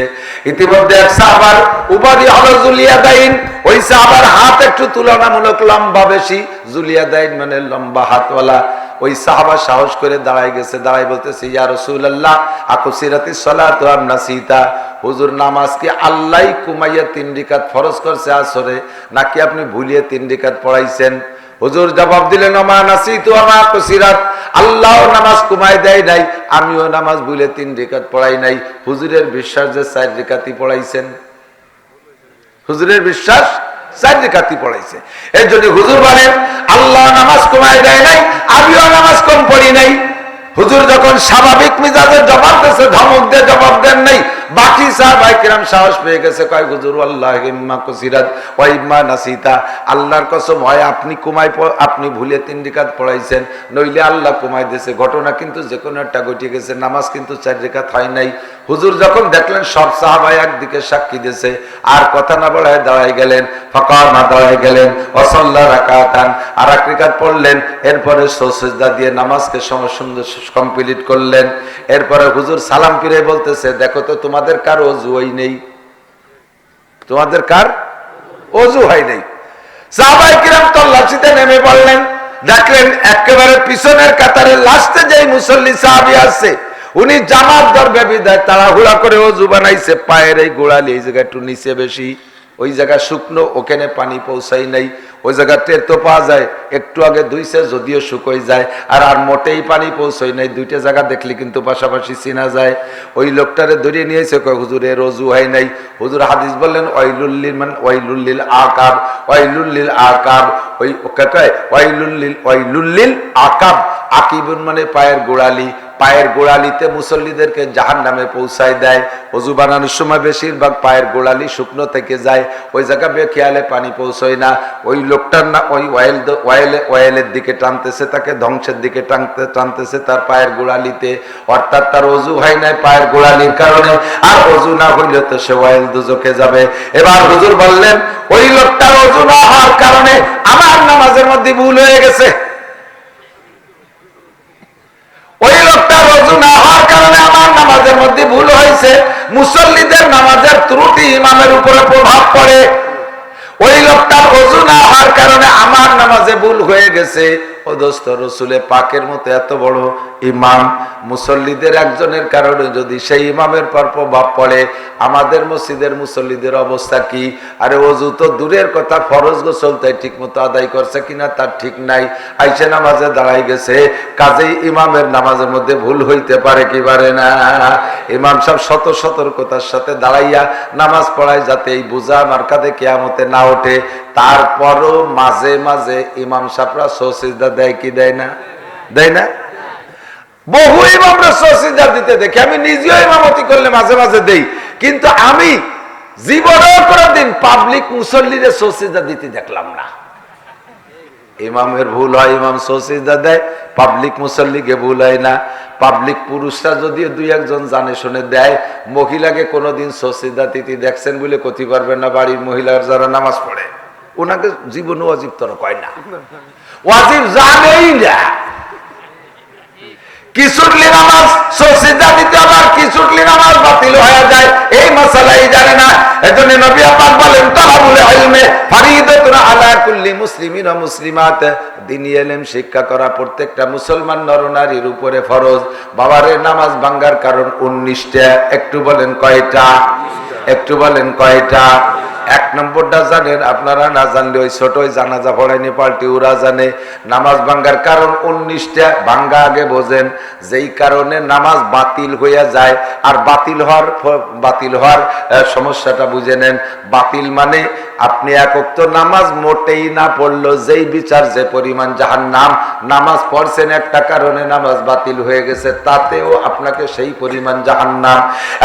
ইতিমধ্যে এক সাহাবার উপাধি হলো জুলিয়াদাইন। ওই সাহাবার হাত একটু তুলনামূলক লম্বা বেশি, জুলিয়াদাইন মানে লম্বা হাতওয়ালা। ওই সাহাবা সাহস করে দাঁড়ায় গেছে, দাঁড়ায় বলতেছে ইয়া রাসূলুল্লাহ আকুসিরাতিস সালাতু আম নাসিতা, হুজুর নামাজ কি আল্লাহ কুমাইয়া 3 রাকাত ফরজ করছে আসরে, নাকি আপনি ভুলিয়ে 3 রাকাত পড়াইছেন? হুজুর জবাব দিলেন মা নাসিতু আমা কুসিরাত, আল্লাহ নামাজ কুমাই দেয় নাই, আমিও নামাজ ভুলে 3 রাকাত পড়াই নাই। হুজুরের বিশ্বাস যে 4 রাকাতই পড়াইছেন, হুজুরের বিশ্বাস 4 রাকাতই পড়াইছে। এর জন্য হুজুর বলেন আল্লাহ নামাজ কমায় দেয় নাই, আমিও নামাজ কম পড়ি নাই। হুজুর যখন স্বাভাবিক মিজাজের জবাব দিয়েছে, ধমক দিয়ে জবাব দেন নাই। বাকি সাহাবায়ে কেরাম সাহস পেয়ে গেছে, কয় হুজুর আল্লাহি ইম্মা কুসিরাত ওয়া ইম্মা নাসিতা, আল্লাহর কসম হয় আপনি আপনি ভুলে 3 রাকাত পড়াইছেন, নইলে আল্লাহ কমাই দিয়েছে। ঘটনা কিন্তু যে কোনো একটা ঘটে গেছে, নামাজ কিন্তু 4 রাকাত হয় নাই। হুজুর যখন দেখলেন সব সাহাবায়ে একদিকে সাক্ষী দিয়েছে, আর কথা না বলায় দাঁড়ায় গেলেন, ফাকামা দাঁড়ায় গেলেন, ওয়া সাল্লা রাকাতান, আর 1 রাকাত পড়লেন। এরপরে সুজদা দিয়ে নামাজকে সুন্দর কমপ্লিট করলেন। এরপরে হুজুর সালাম ফিরে বলতেছে দেখো তো তোমাদের কার ওযু হয় নেই, তোমাদের কার ওযু হয় নাই। সাহাবায়ে কিরাম তল্লাশিতে নেমে পড়লেন, দেখলেন একেবারে পিছনের কাতারের লাস্টে যেই মুসল্লি সাহাবী আছে উনি জামাত ধরবে বিদায় তাড়াহুড়া করে ওযু বানাইছে, পায়ের এই গোড়ালি এই জায়গা একটু নিচে বেশি, ওই জায়গা শুকনো, ওখানে পানি পৌঁছাই নাই। ওই জায়গা টের তো পাওয়া যায়, একটু আগে ধুইছে যদিও শুকোই যায়, আর মোটেই পানি পৌঁছাই নাই। 2টা জায়গা দেখলে কিন্তু পাশাপাশি চিনা যায়। ওই লোকটারে ধরিয়ে নিয়েছে, কয় হুজুর এর ওযু হয় নাই। হুজুর হাদিস বললেন ওয়াইলুল মান ওয়াইলুল আকাব, ওয়াইলুল আকাব, ওই কয় ওয়াইলুল আকাব, আকিবুন মানে পায়ের গোড়ালি, পায়ের গোড়ালিতে মুসল্লিদেরকে জাহান্নামে পৌঁছায় দেয়। ওযু বানানোর সময় বেশিরভাগ পায়ের গোড়ালি শুকনো থেকে যায়, ওই জায়গা বেখেয়ালে পানি পৌঁছয় না। ওই লোকটার না ওই ওয়াইলের দিকে টানতেছে, তাকে ধ্বংসের দিকে টানতেছে তার পায়ের গোড়ালিতে, অর্থাৎ তার ওযু হয় নাই পায়ের গোড়ালির কারণে, আর ওযু না হইলে তো সে ওয়াইল দুজকে যাবে। এবার হুজুর বললেন ওই লোকটার ওযু না হওয়ার কারণে আমার নামাজের মধ্যে ভুল হয়ে গেছে, ওই লোকটার ওযু না হওয়ার কারণে আমার নামাজের মধ্যে ভুল হয়েছে। মুসল্লিদের নামাজের ত্রুটি ইমামের উপরে প্রভাব পড়ে, ওই লোকটার ওযু না হওয়ার কারণে আমার নামাজে ভুল হয়ে গেছে। ও দোস্ত, রসুলে পাকের মতো এত বড় ইমাম, মুসল্লিদের একজনের কারণে যদি সেই ইমামের পর প্রভাব পড়ে, আমাদের মসজিদের মুসল্লিদের অবস্থা কি? আরে ওযু তো দূরের কথা, ফরজ গোসল তাই ঠিক মতো আদায় করছে কিনা তার ঠিক নাই, আইসে নামাজে দাঁড়াই গেছে। কাজেই ইমামের নামাজের মধ্যে ভুল হইতে পারে কি পারে না? ইমাম সাহেব শত সতর্কতার সাথে দাঁড়াইয়া নামাজ পড়ায় যাতে এই বোঝা আমার কাঁধে কিয়ামতে না ওঠে। তারপরও মাঝে মাঝে ইমাম সাহেবরা সুজদা দেয় কি দেয় না? দেয় না? বহু ইমামরা সজদা দিতে দেখি, আমি নিজেও ইমামতি করলে মাঝে মাঝে দেই, কিন্তু আমি জীবনেও কোনদিন পাবলিক মুসল্লিরে সজদা দিতে দেখলাম না। ইমামের ভুল হয়, ইমাম সজদা দেয়, পাবলিক মুসল্লিকে ভুল হয় না। পাবলিক পুরুষরা যদিও দুই একজন জানে শুনে দেয়, মহিলাকে কোনোদিন সজদা দিতে দেখছেন বলে কতি পারবেন না। বাড়ির মহিলার যারা নামাজ পড়ে ওনাকে জীবনে ওয়াজিব তর কয় না, ওয়াজিব জানেই না। কিছুটলি নামাজ সজদা দিতে আবার কিছুটলি নামাজ বাতিল হয়ে যায়, এই মাসালাই জানে না। এজন্য নবী পাক বলেন তালাবুল ইলমে ফরিদাতুন আলা কুল্লি মুসলিমিন ওয়া মুসলিমাত, দ্বীনি ইলম শিক্ষা করা প্রত্যেকটা মুসলমান নরনারীর উপরে ফরজ। বাবারে নামাজ ভাঙ্গার কারণ 19টা, একটু বলেন কয়টা? একটু বলেন কয়টা? এক নম্বরটা জানেন আপনারা, না জানলে ওই ছোট জানাজা পড়ায়নি পাল্টি ওরা জানে। নামাজ ভাঙ্গার কারণ 19টা, ভাঙ্গা আগে বোঝেন। যেই কারণে নামাজ বাতিল হইয়া যায়, আর বাতিল হওয়ার সমস্যাটা বুঝে নেন। বাতিল মানে আপনি এক ওয়াক্ত নামাজ মোটেই না পড়লো, যেই বিচার যে পরিমাণ জাহান্নাম। নামাজ পড়ছেন একটা কারণে নামাজ বাতিল হয়ে গেছে, তাতেও আপনাকে সেই পরিমাণ জাহান্নাম।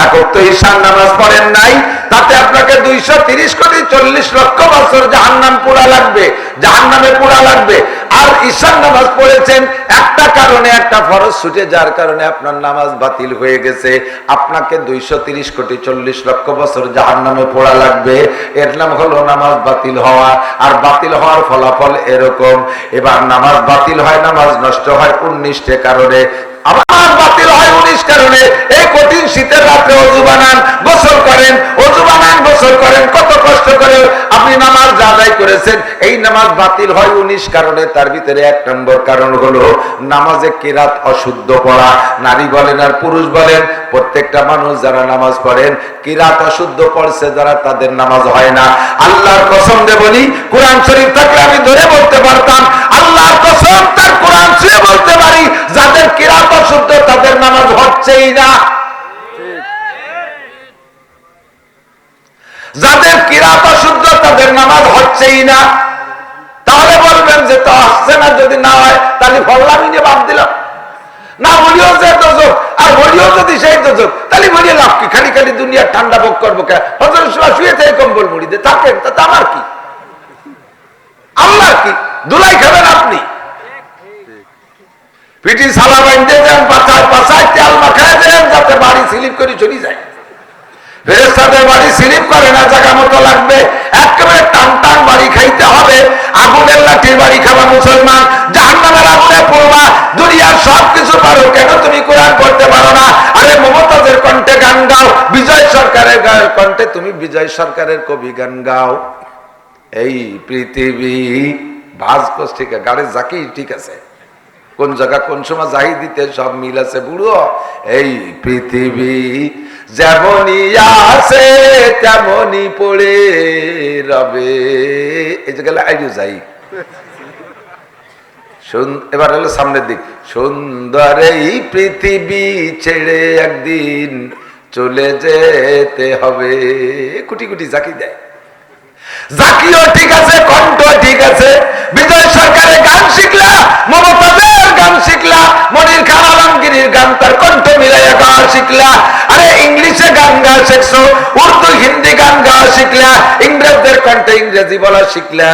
এক ওয়াক্ত ঈশার নামাজ পড়েন নাই, তাতে আপনাকে 230 কোটি 40 লক্ষ বছর জাহান্নাম পোড়া লাগবে, জাহান্নামে পোড়া লাগবে। আর ঈশার নামাজ পড়েছেন একটা কারণে, একটা ফরজ ছুটে যার কারণে আপনার নামাজ বাতিল হয়ে গেছে, আপনাকে 230 কোটি 40 লক্ষ বছর জাহান্নামে পোড়া লাগবে। এর নাম হলো নামাজ বাতিল হওয়া। আর বাতিল হওয়ার ফলাফল এরকম। এবার নামাজ বাতিল হয়, নামাজ নষ্ট হয় 19টা কারণে। আমার বাতিল হয় 19 কারণে। এই কঠিন শীতের রাত্রে ওযু বানান, গোসল করেন, ওযু বানান, গোসল করেন, কত কষ্ট করে আপনি নামাজ আদায় করেছেন, এই নামাজ বাতিল হয় 19 কারণে। তার ভিতরে 1 নম্বর কারণ হলো নামাজে কিরাত অশুদ্ধ পড়া। নারী বলেন আর পুরুষ বলেন, প্রত্যেকটা মানুষ যারা নামাজ পড়েন কিরাত অশুদ্ধ পড়ছে যারা, তাদের নামাজ হয় না। আল্লাহর কসম দিয়ে বলি, কোরআন শরীফ থাকলে আমি ধরে বলতে পারতাম, আল্লাহর কসম তার কোরআন ছুঁয়ে বলতে পারি, যাদের কিরাত অশুদ্ধ তাদের নামাজ হচ্ছেই না। যাদের কিরাত অশুদ্ধ তাদের নামাজ হচ্ছেই না। তাহলে বলবেন যে তো আসছে না, যদি না হয় তাহলে ফল্লামি নিয়ে বাদ দিলাম না, বলিও যে দোজক, আর বলিও যদি সেই দোজক, তাহলে বলিয়ে লাভ কি? খালি খালি দুনিয়ার ঠান্ডা ভোগ করবো কে? হযরত শুয়ে থেকে কম্বল মুড়ি দিয়ে থাকেন, তাতে আমার কি? আল্লাহ কি দুলাই খাবেন আপনি? পিটি সালা বাইন্ধে দেন, পাছায় পাছায় তেল মাখায় দেন, যাতে বাড়ি স্লিপ করে চলে যায়। ফেরেশতাদের বাড়ি স্লিপ করে না, জায়গা মতো লাগবে, একেবারে টান টান বাড়ি খাইতে হবে। আগুনের লাঠির বাড়ি খাবা মুসলমান, জাহান্নামের আগুনে পড়বা। দুনিয়ার সবকিছু পারো, কেন তুমি কোরআন পড়তে পারো না? আরে মমতাজের কণ্ঠে গান গাও, বিজয় সরকারের কণ্ঠে তুমি বিজয় সরকারের কবি গান গাও। এই পৃথিবী ভাজকোষ, ঠিক আছে, গাড়ির জাকি ঠিক আছে, কোন জায়গা কোন সময় জাহি দিতে সব মিল আছে বুড়ো। এই পৃথিবী যেমনই আছে তেমনই পড়ে রবে। এই যে গেলে আইডিও যাই। এবার হলো সামনের দিক। সুন্দর এই পৃথিবী ছেড়ে একদিন চলে যেতে হবে। কুটি কুটি জাকি দেয়, জাকিও ঠিক আছে, কণ্ঠ ঠিক আছে। বিজয় সরকারের গান শিখলা, মমতাজের গান শিখলা, মনির খান আলমগীরের গান তার কণ্ঠ মিলাইয়া গাওয়া শিখলা। আরে ইংলিশে গান গাওয়া শিখছো, উর্দু হিন্দি গান গাওয়া শিখলা, ইংরেজদের কণ্ঠে ইংরেজি বলা শিখলা,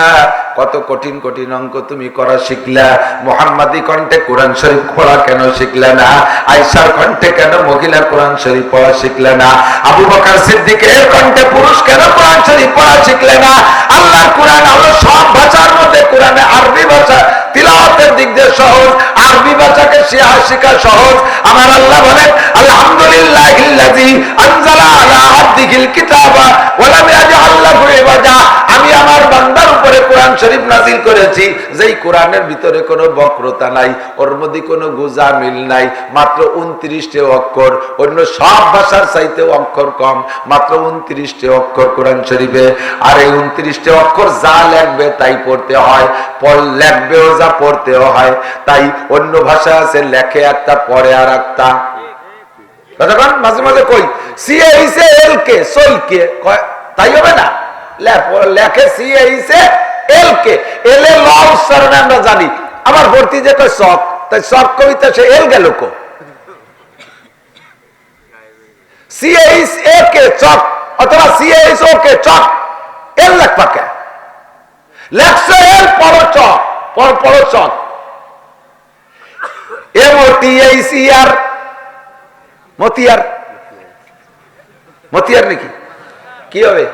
কত কঠিন কঠিন অঙ্ক তুমি করা শিখলা। মুহাম্মাদি কণ্ঠে কোরআন শরীফ পড়া কেন শিখলা না? আয়েশার কণ্ঠে কেন মহিলা কোরআন শরীফ পড়া শিখলা না? আবু বকর সিদ্দিকের কণ্ঠে পুরুষ কেন কোরআন শরীফ পড়া শিখলে না? আল্লাহর কোরআন হলো সব ভাষার মধ্যে, কোরআনে আরবি ভাষা তিলাওয়াতের দিক দিয়ে সহজ, আরবি ভাষাকে শেখা সহজ। আমার আল্লাহ বলেন আলহামদুলিল্লাহিল্লাযী আনজালা আলা আবদিহিল কিতাবা ওয়া লাম ইয়াজআল লাহু ইওয়াজা। আমি আমার বান্দার উপরে কোরআন শরীফ নাযিল করেছি, যেই কোরআনের ভিতরে কোনো বক্রতা নাই, ওর মধ্যে কোনো গোজামিল নাই, মাত্র 29টি অক্ষর। অন্য সব ভাষার চাইতেও অক্ষর কম, মাত্র 29টি অক্ষর কোরআন শরীফে। আর এই 29টি অক্ষর যা লেখবে তাই পড়তে হয়, লেখবেও যা পড়তেও হয়। তাই অন্য ভাষা আছে লেখে একটা পড়ে আর একটা। মাঝে মাঝে কই সিএ হিসে এল কে সল কে, তাই হবে না? লেখে সিএ হিসে এল কে, এল এ ল উচ্চারণে আমরা জানি। আমার ভর্তি যে কয় শখ, তাই শখ কবিতা সে এল গেল কো, CHAK চক অথবা CHOK চক এল লেখবা কে লেখছে এল পর চক পর চক MOTICR মতিয়ার মতিয়ার নাকি কি হবে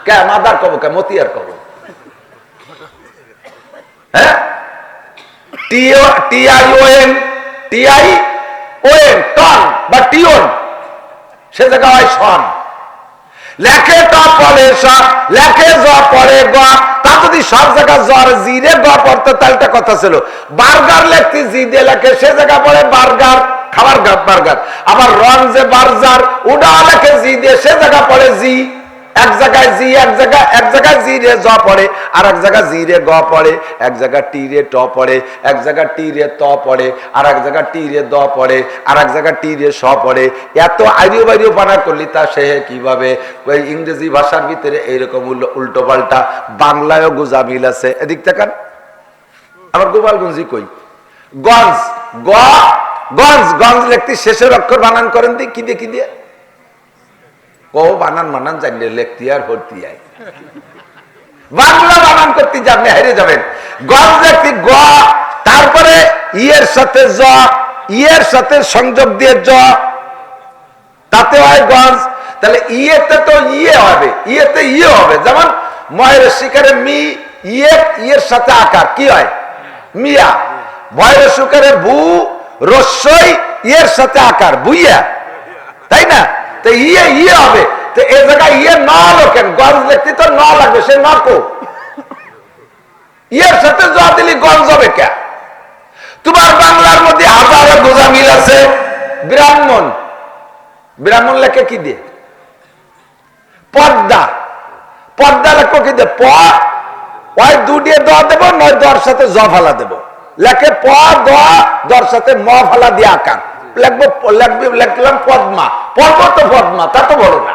কে মাদার কব কে মতিয়ার কব হ্যাঁ TION টন বা টিওন সে জায়গা হয় সন লেখে ট পড়ে স লেখে জ পড়ে গ তা যদি সব জায়গা জ্বর জিরে গ পড়তো তাহলে কথা ছিল বার্গার লেখতে জি দিয়ে লেখে সে জায়গা পড়ে বার্গার খাবার বার্গার আবার রং যে বার্জার ওটা লেখে জি দিয়ে সে জায়গা পড়ে জি এক জায়গায় জি এক জায়গায় জি রে জ পড়ে আর এক জায়গায় জি রে গ পড়ে এক জায়গায় টি রে ট পড়ে এক জায়গায় টি রে ত পড়ে আর এক জায়গায় টি রে দ পড়ে আর এক জায়গায় টি রে স পড়ে এত আইরিও বাইরিও বানা করলি তা সে কিভাবে ইংরেজি ভাষার ভিতরে এইরকম উল্টো পাল্টা বাংলায়ও গুজামিল আছে এদিক তাকান আমার গোপালগঞ্জি কই গঞ্জ গঞ্জ লিখতে শেষের অক্ষর বানান করেন দি কি দিয়ে কি দিয়ে বানান জানলে লেখতি আর ভর্তি আয় বাংলা বানান করতে আপনি হেরে যাবেন গঞ্জ লিখতে গ তারপরে ইয়ের সাথে জ ইয়ের সাথে সংযোগ দিয়ে জ তাতে হয় গঞ্জ তাহলে ইয়েতে তো ইয়ে হবে ইয়েতে ইয়ে হবে যেমন ময়ের শিকারে মি ইয়ের সাথে আকার কি হয় মিয়া ময়ের শিকারে ভু রস্যই ইয়ের সাথে আকার বুইয়া তাই না তো ইয়ে হবে তো এই জায়গায় ইয়ে ন লোকেন গঞ্জ লিখতে তো ন লাগবে সে ন কো ইয়ের সাথে জ দিলি গঞ্জ হবে কে তোমার বাংলার মধ্যে হাজারো গোজামিল আছে ব্রাহ্মণ লেখে কি দিয়ে পর্দা লেখো কি দিয়ে ওই দুটিয়ে দ দেব নয় দর সাথে জ ফালা দেব লেখে দর সাথে ম ফালা দিয়ে আকার লিখলাম পদ্মা পদ্মা তা তো বড় না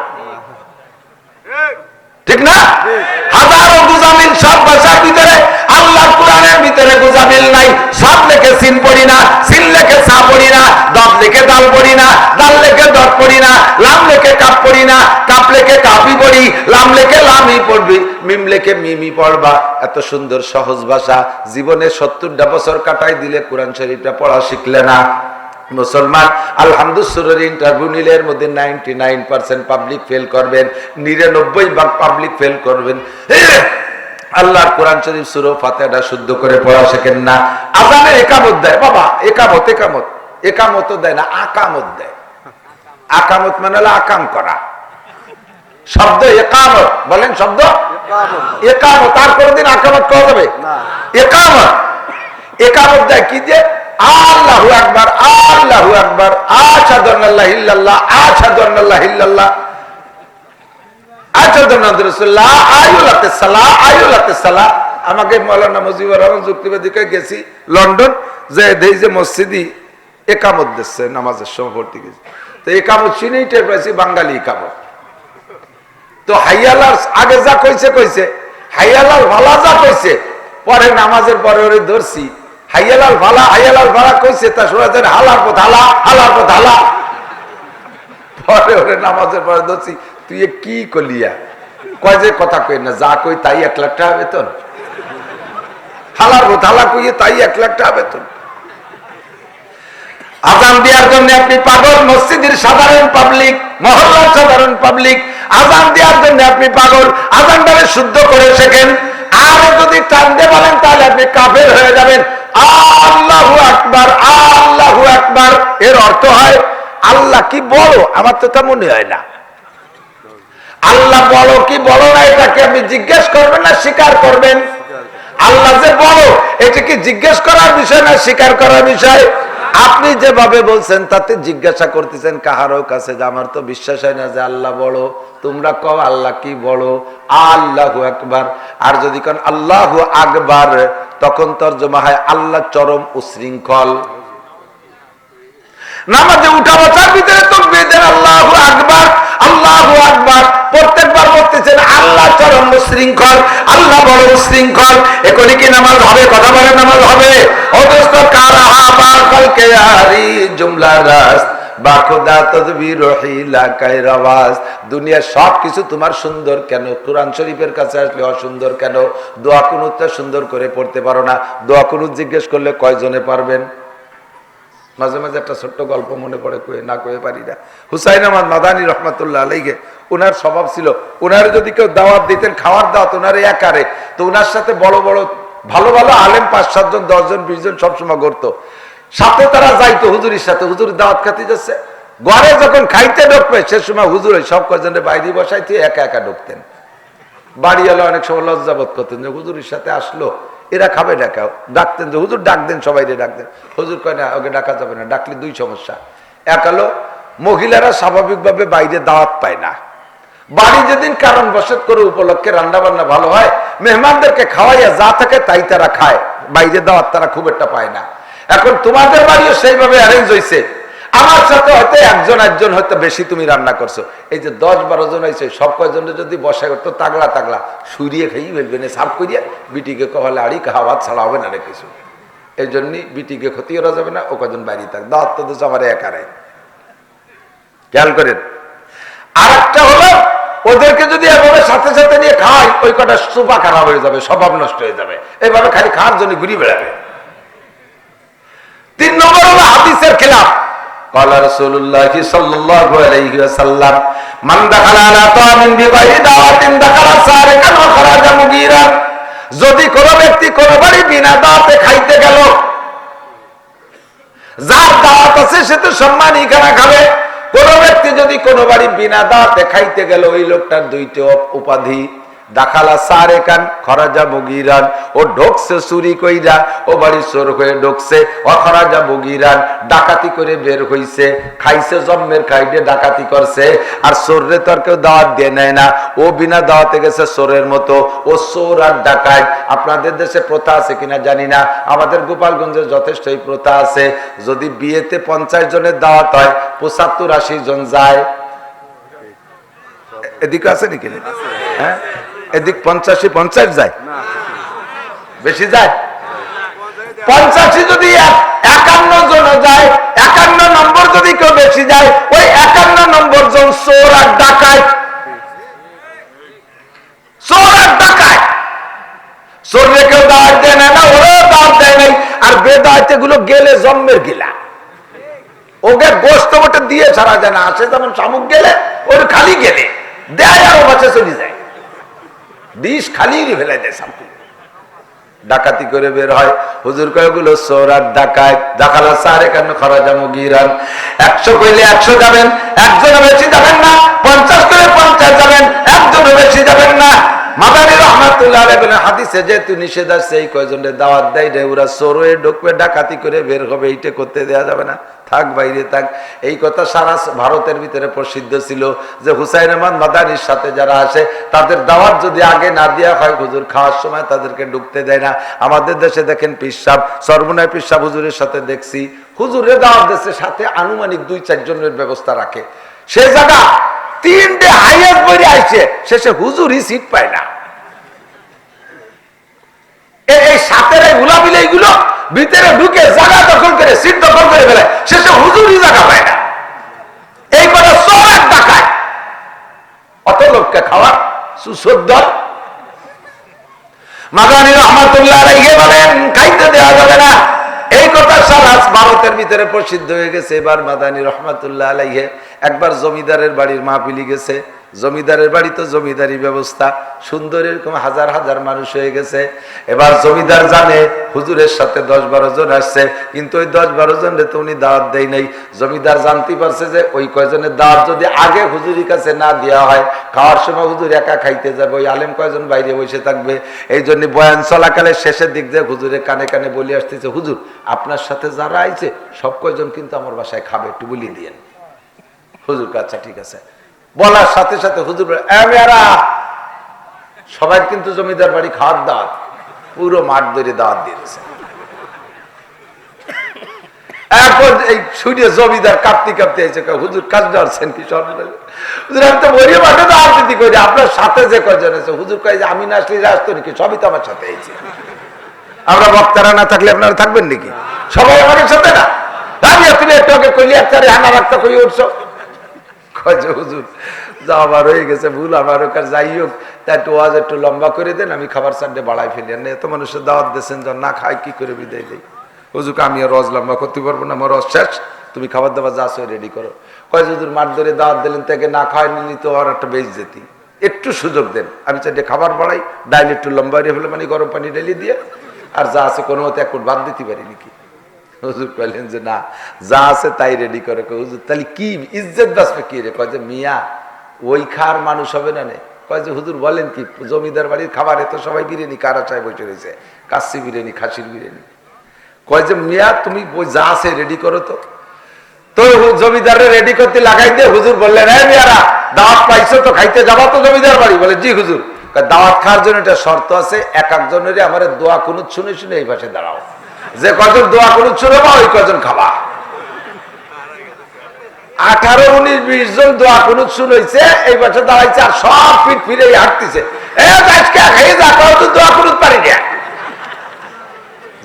ঠিক না হাজারো গুজামিল সব ভাষার ভিতরে আল্লাহর কোরআনের ভিতরে গুজামিল নাই সব লেখে সিন পড়ি না সিন লেখে সা পড়ি না দত লেখে দাল পড়ি না দাল লেখে দত পড়ি না লাম লেখে কাপ পড়ি না কাপ লেখে কাপি পড়ি লাম লেখে লামই পড়বি মিম লেখে মিমি পড়বা এত সুন্দর সহজ ভাষা জীবনে 70টা বছর কাটাই দিলে কোরআন শরীফটা পড়া শিখলে না মুসলমান আলহামদুলিল্লাহ ইন্টারভিউ নিলে এর মধ্যে 99% পাবলিক ফেল করবেন 99% পাবলিক ফেল করবেন আল্লাহর কোরআন শরীফ সূরা ফাতিহাটা শুদ্ধ করে পড়া শেখেন না আযানে ইকামত দেয় বাবা ইকামত দেয় না আকামত দেয় আকামত মানে হলো আকাম করা শব্দ ইকামত বলেন শব্দ ইকামত আর কোনদিন আকামত করা যাবে না ইকামত দেয় কি যে আল্লাহু আকবার আশহাদু আল্লা ইল্লাল্লাহ আশহাদু আল্লা ইল্লাল্লাহ আশহাদু আন্না রাসূলুল্লাহ আইয়ুলাতিস সালাহ আমাকে মাওলানা মুজিবুর রহমান যুক্তিবাদীকে গেছি লন্ডন যে দেই যে মসজিদি ইকামত দিচ্ছে নামাজের সময় পড়তে গেছি তো ইকামত শুনেই টের পাইছি বাঙালি ইকামত তো হাইয়ালার আগে যা কইছে হাইয়ালাল ভালা যা কইছে পরে নামাজের পরে ওরে ধরছি হাইয়ালাল ভালা কইছে তা শোনা যায় হালার পথ হালা পরে ওরে নামাজের পরে ধরছি তুই কি কলিয়া কয় যে কথা কই না যা কই তাই 1 লাখ টাকা বেতন হালার পথ হালা কইয়ে তাই 1 লাখ টাকা বেতন আযান দেওয়ার জন্য আপনি পাগল মসজিদের সাধারণ পাবলিক মহল্লার সাধারণ পাবলিক আযান দেওয়ার জন্য আপনি পাগল আযানটাকে শুদ্ধ করে শেখেন আর যদি টানতে বলেন তাহলে আপনি কাফের হয়ে যাবেন আল্লাহু আকবার এর অর্থ হয় আল্লাহ কি বড় আমার তো তা মনে হয় না আল্লাহ বড় কি বড় না এটাকে আপনি জিজ্ঞেস করবেন না স্বীকার করবেন আল্লাহ যে বড় এটা কি জিজ্ঞেস করার বিষয় না স্বীকার করার বিষয় আপনি যেভাবে বলছেন তাতে জিজ্ঞাসা করতেছেন কাহারও কাছে যে আমার তো বিশ্বাস হয় না যে আল্লাহ বড় তোমরা কও আল্লাহ কি বড় আল্লাহু আকবার আর যদি কোন আল্লাহু আকবার তখন তরজমা হয় আল্লাহ চরম উশৃঙ্খল নামাজে উঠা বসার ভিতরে তাকবীর দেন আল্লাহু আকবার প্রত্যেকবার বলতেছেন আল্লাহ চরম উশৃঙ্খল আল্লাহ বড় উশৃঙ্খল এখনই কি নামাজ হবে কথা বলেন নামাজ হবে অদস্ত কারাহা বাকাল কেয়ারি জুমলা রাস বাখুদা তদবির হিলা কায়রাওয়াজ। দুনিয়ার সব কিছু তোমার সুন্দর কেন, কোরআন শরীফের কাছে আসলে অসুন্দর কেন? দোয়া কুনুতটা সুন্দর করে পড়তে পারো না। দোয়া কুনুত জিজ্ঞেস করলে কয়জনে পারবেন? মাঝে মাঝে একটা ছোট্ট গল্প মনে পড়ে, কয়ে না কয়ে পারি না। হুসাইন আহমদ মাদানী রহমাতুল্লাহ আলাইহি, ওনার স্বভাব ছিল, ওনার যদি কেউ দাওয়াত দিতেন, খাওয়ার দাওয়াত ওনার একারে, তো ওনার সাথে বড় বড় ভালো ভালো আলেম 5-7 জন 10 জন 20 জন সবসময় করতো, সাথে তারা যাইতো হুজুরের সাথে। হুজুর দাওয়াত খাতে যাচ্ছে, ঘরে যখন খাইতে ঢুকবে সে সময় হুজুর ওই সব কজনের বাইরে বসাইতে একা একা ঢুকতেন। বাড়ি এলো অনেক সময় লজ্জাবোধ করতেন যে হুজুরের সাথে আসলো, এরা খাবে ডাকাও, ডাকতেন যে হুজুর ডাক দেন, সবাই ডাকতেন। হুজুর কয় না, ওকে ডাকা যাবে না, ডাকলে 2 সমস্যা। এক হলো মহিলারা স্বাভাবিকভাবে বাইরে দাওয়াত পায় না, বাড়ি যেদিন কারণ বশত করে উপলক্ষে রান্না বান্না ভালো হয়, মেহমানদেরকে খাওয়াইয়া যা থাকে তাই তারা খায়, বাইরে দাওয়াত তারা খুব একটা পায় না। এখন তোমাদের বাড়িও সেইভাবে অ্যারেঞ্জ হয়েছে, আমার সাথে হয়তো একজন হয়তো বেশি তুমি রান্না করছো, এই যে 10-12 জন হয়েছে, সব কয়জনের যদি বসা করতো তাগলা তাগলা সুরিয়ে খাইয়ে ফেলবে না, সাফ করিয়া বিটিকে কহলে আড়ি খাওয়া ছাড়া হবে না রে কিছু। এই জন্যই বিটিকে ক্ষতি করা যাবে না, ও কজন বাইরে থাক, দাওয়াত তো দিচ্ছে আমার একারে। খেয়াল করেন। আর একটা হলো ওদেরকে যদি এভাবে সাথে সাথে নিয়ে খাওয়াই, ওই কটা সুপা খারাপ হয়ে যাবে, স্বভাব নষ্ট হয়ে যাবে, এইভাবে খালি খাওয়ার জন্য ঘুরি বেড়াবে। 3 নম্বর হলো হাদিসের খেলাফ। قال رسول الله صلى الله عليه وسلم من دخل على طعام بغير دعوة دخل سارقا وخرج مغيرا। যদি কোন ব্যক্তি কোন বাড়ি বিনা দাওয়াতে খাইতে গেল, যার দাওয়াত আছে সে তো সম্মানী খানা খাবে। কোন ব্যক্তি যদি কোন বাড়ি বিনা দাওয়াতে খাইতে গেল, ওই লোকটার 2টি উপাধি, দাখালা সারেকান খরাজা মুগিরান, ও ঢোকছে চুরি কইরা, ও বাড়ি চোর হয়ে ঢোকছে, অখরাজা মুগিরান, ডাকাতি করে বের হইছে, খাইছে জন্মের খাইডে ডাকাতি করছে। আর চোররে তো আর কেউ দাওয়াত দিয়ে নেয় না, ও বিনা দাওয়াতে গেছে চোরের মতো, ও চোর আর ডাকাত। আপনাদের দেশে প্রথা আছে কিনা জানি না, আমাদের গোপালগঞ্জে যথেষ্ট এই প্রথা আছে, যদি বিয়েতে 50 জনের দাওয়াত হয়, 75-80 জন যায়। এদিকে আছে নাকি? হ্যাঁ, এদিক 50 যায়, বেশি যায়। 50 যদি 51 জন যায়, 51 নম্বর যদি কেউ বেশি যায়, ওই 51 নম্বর জন চোর আর ডাকাত। চোর আর ডাকাত, চোররে কেউ দাওয়াত দেয় না, ওরাও দাওয়াত দেয় নাই। আর বেদায়েতে গুলো গেলে জন্মের গিলা, ওকে গোস্ত ওটা দিয়ে ছাড়া যায় না, আসে যেমন শামুক গেলে, ওর খালি গেলে দেয় আর ও বাচ্চা চলে যায়, বিষ খালি ফেলে দেয়। ডাকাতি করে বের হয়, হুজুর কয়গুলো চোর আর ডাকাত। দাখালা সারেকান খরাজা মুগিরান, 100 কইলে 100 যাবেন, একজনও বেশি যাবেন না। 50 করে 50 যাবেন, একজনও বেশি যাবেন না। মাদানী রহমাতুল্লাহ আলাইহি বলেন, হাদিসে যেহেতু নিষেধ আছে, এই কয়জনের দাওয়াত দেয় রে, ওরা চোর হয়ে ঢুকবে, ডাকাতি করে বের হবে, এইটা করতে দেওয়া যাবে না, থাক বাইরে থাক। এই কথা সারা ভারতের ভিতরে প্রসিদ্ধ ছিল যে হুসাইন আহমদ মাদানীর সাথে যারা আসে, তাদের দাওয়াত যদি আগে না দেওয়া হয়, হুজুর খাওয়ার সময় তাদেরকে ঢুকতে দেয় না। আমাদের দেশে দেখেন পিসাব, সর্বনয় পিসাব হুজুরের সাথে দেখছি, হুজুরের দাওয়াত দেশের সাথে আনুমানিক 2-4 জনের ব্যবস্থা রাখে। সে জায়গা 3টে হাইয়ার বইরে আইছে, শেষে হুজুরই সিট পায় না। এই সাথের গুলাবিল এইগুলো ভিতরে ঢুকে জায়গা দখল করে, সিট দখল করে ফেলে, শেষে হুজুরই জায়গা পায় না। এই কথা চোর আর ডাকাত, অত লোককে খাওয়া সুসদ্য। মাদানী রহমাতুল্লাহ আলাইহি বলেন, খাইতে দেওয়া যাবে না। এই কথা সারা ভারতের ভিতরে প্রসিদ্ধ হয়ে গেছে। এবার মাদানী রহমাতুল্লাহ আলাইহি একবার জমিদারের বাড়ির মাহফিলি গেছে। জমিদারের বাড়ি তো জমিদারি ব্যবস্থা সুন্দর, এরকম হাজার হাজার মানুষ হয়ে গেছে। এবার জমিদার জানে হুজুরের সাথে 10-12 জন আসছে, কিন্তু ওই 10-12 জনের তো উনি দাওয়াত দেয় নাই। জমিদার জানতে পারছে যে ওই কয়জনের দাওয়াত যদি আগে হুজুরের কাছে না দেওয়া হয়, খাওয়ার সময় হুজুর একা খাইতে যাবে, ওই আলেম কয়জন বাইরে বসে থাকবে। এই জন্য বয়ান চলাকালে শেষের দিক দিয়ে হুজুরের কানে কানে বলে আসতেছে, হুজুর আপনার সাথে যারা আইছে সব কয়জন কিন্তু আমার বাসায় খাবে, একটু বলি দিয়েন। হুজুর আচ্ছা ঠিক আছে। বলার সাথে সাথে হুজুর সবাই কিন্তু জমিদার বাড়ি খাওয়ার দাওয়াত, পুরো মাঠ ধরে দাওয়াত দিয়েছে। এখন এই সূর্য জমিদার কাঁপতে কাঁপতে এসে হুজুর কাজ ধরছেন কি? হুজুর আমি তো বলি মাঠে রাজনীতি করি, আপনার সাথে যে কয়জন আছে? হুজুর কয় যে আমি না আসলে আসতো নাকি, সবই তো আমার সাথে এসেছে। আমরা বক্তারা না থাকলে আপনারা থাকবেন নাকি? সবাই আমাদের সাথে না। তুমি একটু আগে কইলি একটা হানা রাখতে কই উঠছো, কয় যে হুজুর যা আমার হয়ে গেছে ভুল, আমার ওখানে যাই হোক, তা একটু ওয়াজ একটু লম্বা করে দেন, আমি খাবার সাড্ডে বাড়াই ফেলি। আর এত মানুষের দাওয়াত দিয়েছেন, যখন না খাই কি করে বিদায় দেয়। হুজুরকে আমি আর রজ লম্বা করতে পারবো না, আমার রস শেষ, তুমি খাবার দাবার যা সই রেডি করো। কয় হুজুর মাঠ ধরে দাওয়াত দিলেন, তাকে না খাওয়াই নিলি তো আর একটা বেশ যেতি, একটু সুযোগ দেন, আমি চাইলে খাবার বাড়াই, ডাইল একটু লম্বা হয়ে ফেলে, মানে গরম পানি ঢেলে দিয়ে, আর যা আছে কোনো মতে এক ফুট ভাত দিতে পারি নাকি। হুজুর কইলেন যে না, যা আছে তাই রেডি করে। হুজুর তাহলে কি ইজ্জত বাঁচবে কি রে? কয় যে মিয়া ওই খার মানুষ হবে না নে। কয় যে হুজুর বলেন কি, জমিদার বাড়ির খাবারে তো সবাই বিরিয়ানি কারা চায় বসে রয়েছে, কাচ্চি বিরিয়ানি, খাসির বিরিয়ানি। কয় যে মিয়া তুমি ওই যা আছে রেডি করো তো। তো জমিদারে রেডি করতে লাগাই দিয়ে হুজুর বললেন, হ্যাঁ মিয়ারা দাওয়াত পাইছো তো, খাইতে যাবা তো জমিদার বাড়ি? বলে জি হুজুর। দাওয়াত খাওয়ার জন্য একটা শর্ত আছে, এক একজনের আমার দোয়া কুনুত শুনে শুনে এই পাশে দাঁড়াও, যে কজন দোয়া কুনুত শুনবা ওই কজন খাবা। 18, 19, 20 জন দোয়া কুনুত শুনেছে, এই পাশে দাঁড়াইছে, আর সব পিঠ ফিরে হাঁটতেছে, দোয়া কুনুত পারি না।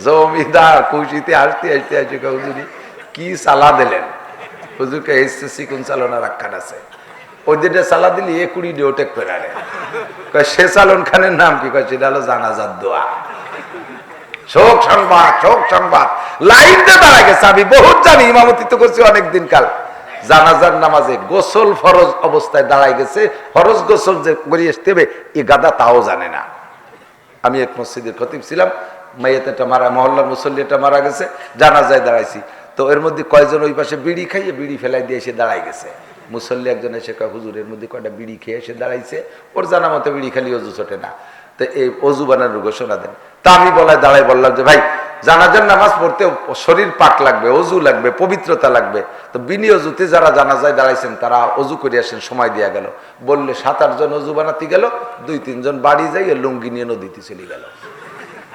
জমিদার খুশিতে হাসতে হাসতে আসে, হুজুরি কি সালা দিলেন? হুজুরকে এসছে চিকুন চালনা রাখান আছে, ওই দিনটা সালা দিলি 20 ডিওটেক করে আরে। সে চালন খানের নাম কি? কয় সেটা হলো জানাজার দোয়া। শোক সংবাদ, শোক সংবাদ, লাইন দিয়ে দাঁড়ায় গেছে। আমি বহুত জানি, ইমামতি করছি অনেকদিন কাল। জানাজার নামাজে গোসল ফরজ অবস্থায় দাঁড়ায় গেছে, ফরজ গোসল যে করে আসতে হবে এ গাদা তাও জানে না। আমি এক মসজিদের খতিব ছিলাম, মাইয়াটা মারা, মহল্লার মুসল্লিটা মারা গেছে, জানাজায় দাঁড়াইছি। তো এর মধ্যে কয়জন ওই পাশে বিড়ি খাইয়ে বিড়ি ফেলাই দিয়ে এসে দাঁড়াই গেছে। মুসল্লি একজন এসে কয় হুজুরের মধ্যে কয়টা বিড়ি খেয়ে এসে দাঁড়াইছে, ওর জানা মতো বিড়ি খালি অজু ছোটে না, তো এই অজু বানানোর ঘোষণা দেন। তা আমি দাঁড়াই বললাম যে ভাই জানাজার নামাজ পড়তে শরীর পাক লাগবে, অজু লাগবে, পবিত্রতা লাগবে, তো বিনি অজুতে যারা জানাজায় দাঁড়াইছেন তারা অজু করে আসেন। সময় দেওয়া গেল, বললে 7-8 জন অজু বানাতে গেল, 2-3 জন বাড়ি যাই লুঙ্গি নিয়ে নদীতে চলে গেল।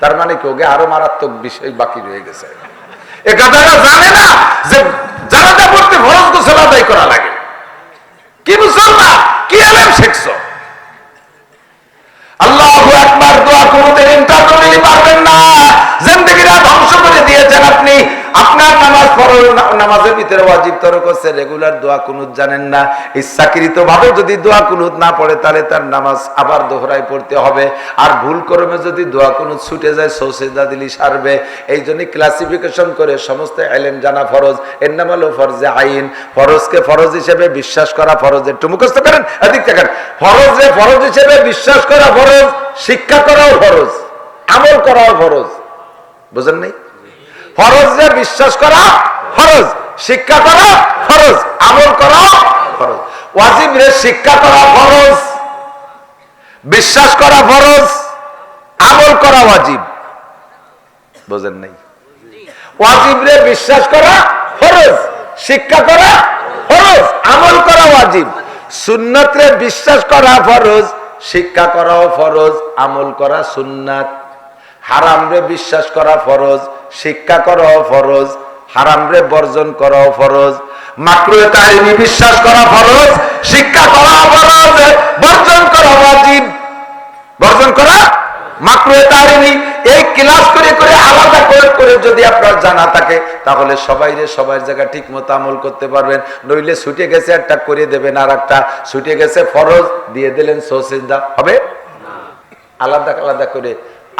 তার মানে কি ওকে আরো মারাত্মক বিষয় বাকি রয়ে গেছে। এ গাধারা জানে না যে জানাজা পড়তে ফরজ গোসল আদায় করা লাগে। কি মুসলমান, কি আলেম শিখছো? আল্লাহু আকবার দোয়া কোনদিন ইন্টারনেটে পারবেন না, জিন্দেগিটা ধ্বংস করে দিয়েছেন আপনি। আপনার নামাজ ফরজ, নামাজের ভিতরে ওয়াজিব তরক হচ্ছে, রেগুলার দোয়া কুনুত জানেন না। ইচ্ছাকৃত ভাবে যদি দোয়া কুনুত না পড়ে তাহলে তার নামাজ আবার দোহরায় পড়তে হবে। আর ভুল ক্রমে যদি দোয়া কুনুত ছুটে যায় সৌসিদা দিলি সারবে। এই জন্য ক্লাসিফিকেশন করে সমস্ত ইলম জানা ফরজ। এর নাম হলো ফরজে আইন। ফরজকে ফরজ হিসেবে বিশ্বাস করা ফরজ। একটু মুখস্থ করেন, এদিক দেখেন। ফরজে ফরজ হিসেবে বিশ্বাস করা ফরজ, শিক্ষা করাও ফরজ, আমল করাও ফরজ। বুঝেন নাই? ফরজে বিশ্বাস করা ফরজ, শিক্ষা করা ফরজ, আমল করা ফরজ। ওয়াজিব রে শিক্ষা করা ফরজ, বিশ্বাস করা ফরজ, আমল করা ওয়াজিব। বুঝেন নাই? ওয়াজিব রে বিশ্বাস করা ফরজ, শিক্ষা করা ফরজ, আমল করা ওয়াজিব। সুন্নাত রে বিশ্বাস করা ফরজ, শিক্ষা করাও ফরজ, আমল করা সুন্নাত। হারাম রে বিশ্বাস করা ফরজ, শিক্ষা করাও ফরজ, হারাম রে বর্জন করাও ফরজ। মাকরুহে তাহরিমি বিশ্বাস করা ফরজ, শিক্ষা করা ফরজ, বর্জন করা ওয়াজিব। বর্জন করা মাকরুহে তাহরিমি। এই ক্লাস করে করে আলাদা করে করে যদি আপনার জানা থাকে তাহলে সবাই জায়গা ঠিক মতো আমল করতে পারবেন। নইলে ছুটে গেছে একটা করে দেবেন, আর একটা ছুটে গেছে ফরজ দিয়ে দিলেন সৌসিদা হবে। আলাদা আলাদা করে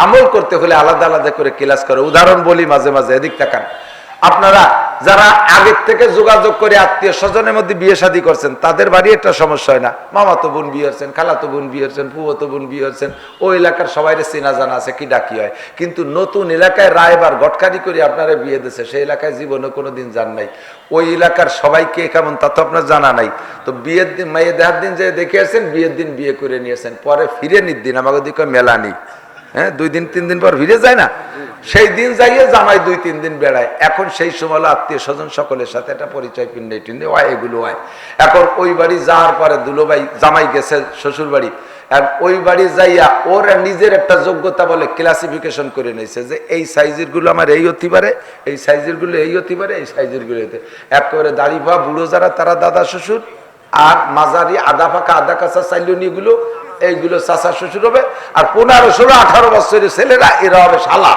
আমল করতে হলে আলাদা আলাদা করে ক্লাস করে। উদাহরণ বলি মাঝে মাঝে, এদিক তাকান। আপনারা যারা আগের থেকে যোগাযোগ করে আত্মীয় স্বজনের মধ্যে বিয়ে শাদী করছেন, তাদের বাড়ি একটা সমস্যা হয় না। মামাতো বোন বিয়ে হচ্ছেন, খালাতো বোন বিয়ে হচ্ছেন, ফুফাতো বোন বিয়ে হচ্ছেন, ওই এলাকার সবাই চেনা জানা আছে, কি ডাকি হয়। কিন্তু নতুন এলাকায় রায়বার গটকারি করে আপনারা বিয়ে দিচ্ছে, সেই এলাকায় জীবনে কোনোদিন যান নাই, ওই এলাকার সবাইকে কেমন তা তো আপনার জানা নাই। তো বিয়ের দিন মেয়ে দেখার দিন যে দেখে আসছেন, বিয়ের দিন বিয়ে করে নিয়েছেন, পরে ফিরে নির্দিন আমাকে দিকে মেলা নেই, হ্যাঁ 2-3 দিন পর ফিরে যায় না, সেই দিন যাইয়ে জামাই 2-3 দিন বেড়ায়। এখন সেই সময় আত্মীয় স্বজন সকলের সাথে একটা পরিচয় পিন্ডে টিন্ডে হয়, এগুলো হয়। এখন ওই বাড়ি যাওয়ার পরে দুলোভাই জামাই গেছে শ্বশুর বাড়ি, আর ওই বাড়ি যাইয়া ওরা নিজের একটা যোগ্যতা বলে ক্লাসিফিকেশন করে নিয়েছে যে এই সাইজের গুলো আমার এই হতে পারে, এই সাইজের গুলো এই হতে পারে, এই সাইজের গুলো হতে। একেবারে দাড়ি ভা বুড়ো যারা তারা দাদা শ্বশুর, আর মাঝারি আধা ফাঁকা আধা কাঁচা চাইলনি গুলো এইগুলো চাচা শ্বশুর হবে। আর 15, 16, 18 বছরের ছেলেরা এরা হবে শালা।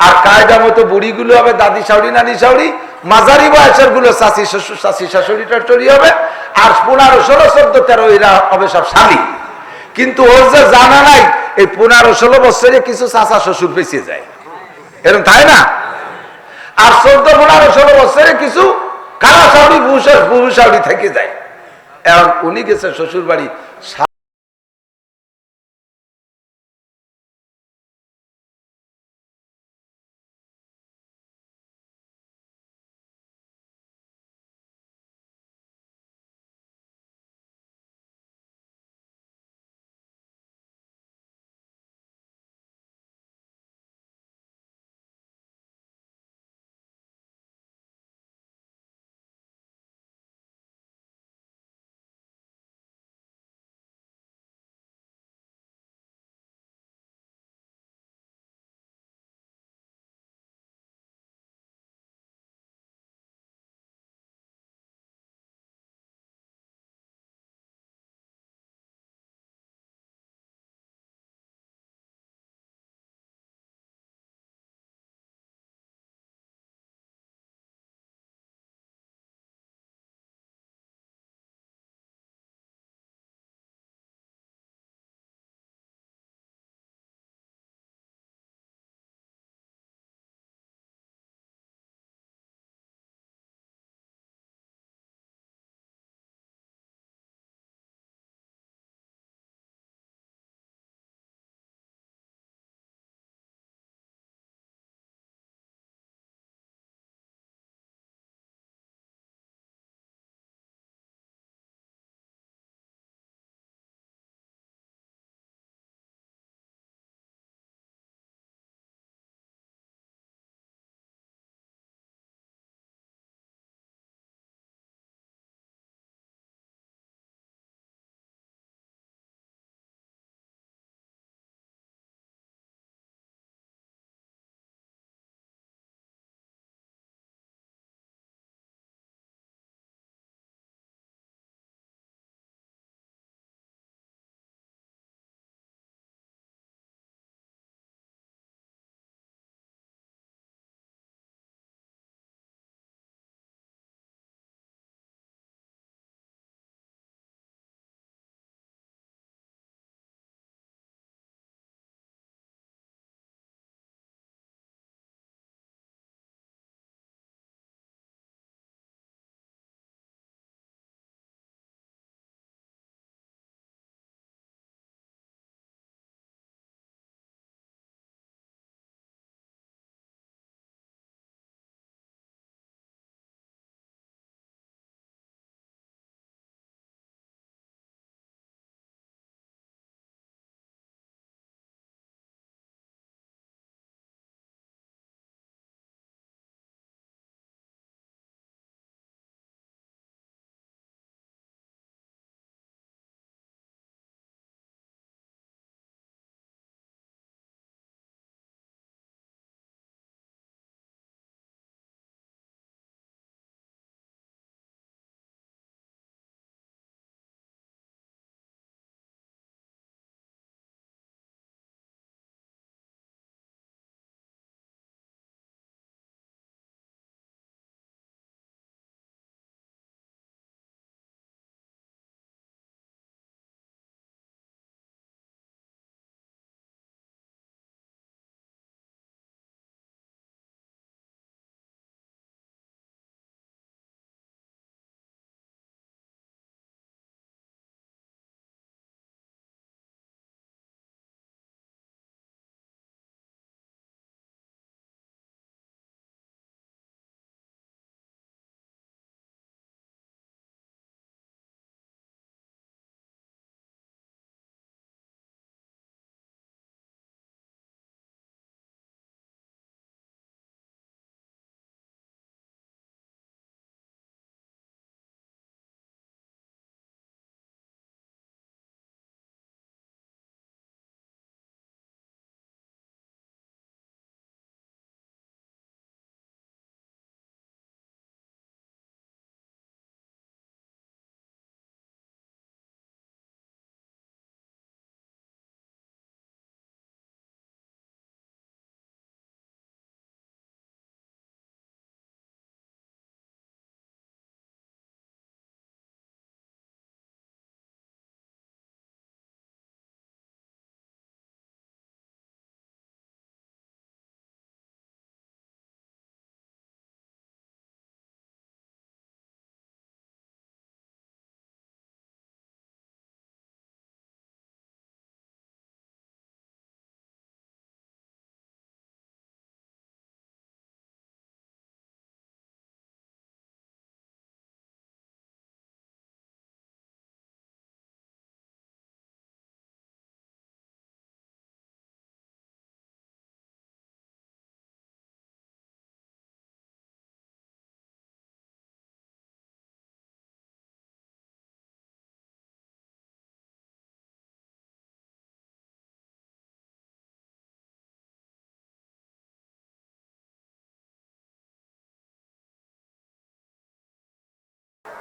আর কায়দা মতো বুড়িগুলো হবে দাদি শাউরি নানি শাউরি, মাঝারি বয়সের গুলো চাষি শ্বশুর চাষি শাশুড়ি টাশুড়ি হবে, আর 15, 16, 14, 13 এরা হবে সব স্বামী। কিন্তু ওর যে জানা নাই এই 15, 16 বছরে কিছু চাচা শ্বশুর বেঁচে যায়, এরকম তাই না? আর 14, 15, 16 বছরে কিছু কারা সাউরি বহু সাউরি থেকে যায়। এখন উনি গেছে শ্বশুর বাড়ি।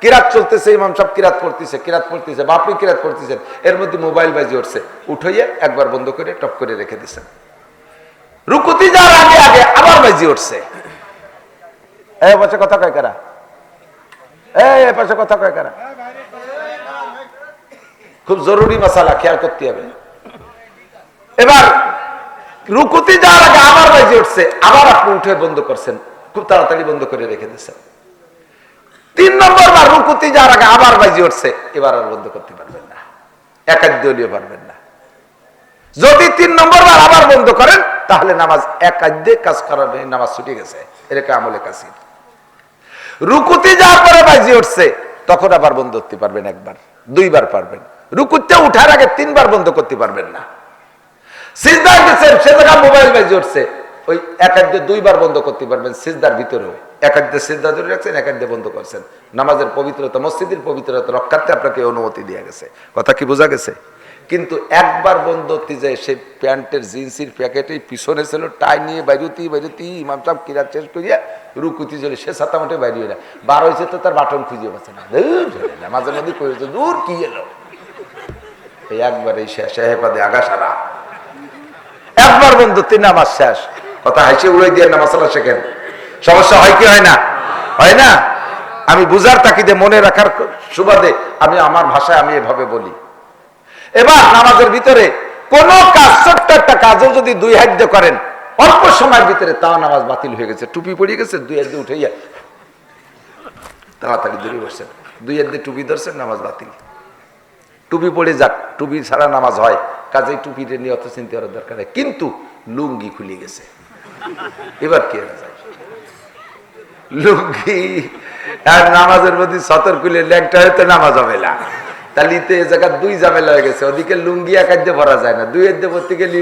কিরাত চলতেছে, ইমাম সাহেব কিরাত পড়তেছে বা আপনি কিরাত পড়তেছেন, এর মধ্যে মোবাইল বাজি উঠছে, উঠাইয়া একবার বন্ধ করে টপ করে রেখে দিচ্ছেন। রুকুতে যাওয়ার আগে আগে আবার বাজি উঠছে। এই পাশে কথা কয় কারা? এই পাশে কথা কয় কারা? খুব জরুরি মাসালা, খেয়াল করতে হবে। এবার রুকুতে যাওয়ার আগে আবার বাজি উঠছে, আবার আপনি উঠে বন্ধ করছেন, খুব তাড়াতাড়ি বন্ধ করে রেখে দিচ্ছেন। 3 নম্বর বার রুকুতে যাওয়ার আগে আবার বাজি উঠছে, এবার আর বন্ধ করতে পারবেন না, একাদ্যলীয় পারবেন না। যদি 3 নম্বর বার আবার বন্ধ করেন তাহলে নামাজ একাদ্যে কাজ করার নামাজ ছুটে গেছে, এটাকে আমলে কাসির। রুকুতে যাওয়ার পরে বাজি উঠছে, তখন আবার বন্ধ করতে পারবেন, একবার 2 বার পারবেন। রুকুতে উঠার আগে 3 বার বন্ধ করতে পারবেন না। সিজদায় গেছেন, সে জায়গায় মোবাইল বাজি উঠছে, ওই একাদ্যে 2 বার বন্ধ করতে পারবেন। সিজদার ভিতরেও একাদ্যে সিজদা ধরে রাখছেন, একাদ্যে বন্ধ করছেন। নামাজের পবিত্রতা, মসজিদের পবিত্রতা রক্ষার্থে আপনাকে অনুমতি দেওয়া গেছে। কথা কি বোঝা গেছে? কিন্তু একবার বন্ধ হতে যায়, সেই প্যান্টের জিন্সের প্যাকেটেই পিছনে ছিল, টাই নিয়ে বাইরতি ইমাম সাহেব কিরাত শেষ করিয়া রুকুতি চলে, সে ছাতা মোটে বাইরে না, বার হয়েছে তো তার বাটন খুঁজে পাচ্ছে না, মাঝে মধ্যে করেছে দূর কি এলো, এই একবার এই শেষ হেপাদে আগা সারা, একবার বন্ধ, 3 নামাজ শেষ। কথা হাসি উড়াই দিয়ে না, মশলা শেখেন। সমস্যা হয় কি হয় না? হয় না? আমি বুঝার তাকিদে, মনে রাখার সুবাদে আমি আমার ভাষায় আমি এভাবে বলি। এবার নামাজের ভিতরে কোন কাজ, ছোট্ট একটা কাজও যদি 2 হাত দিয়ে করেন অল্প সময়ের ভিতরে, তাও নামাজ বাতিল হয়ে গেছে। টুপি পড়ে গেছে, 2 হাত দিয়ে উঠাইয়া তাড়াতাড়ি দূরে বসছেন, 2 হাত দিয়ে টুপি ধরছেন, নামাজ বাতিল। টুপি পড়ে যাক, টুপি ছাড়া নামাজ হয়, কাজেই টুপিটা নিয়ে অত চিন্তা করার দরকার নেই। কিন্তু লুঙ্গি খুলে গেছে, এবার কি যায়? লুঙ্গি আর নামাজের মধ্যে সতর খুলে ল্যাংটা হয়তো নামাজ হবে না, তাহলে এ জায়গা 2 ঝামেলা হয়ে গেছে। ওদিকে লুঙ্গি একাদ্যে ভরা যায় না, 2 হাত দিয়ে ভরতে গেলে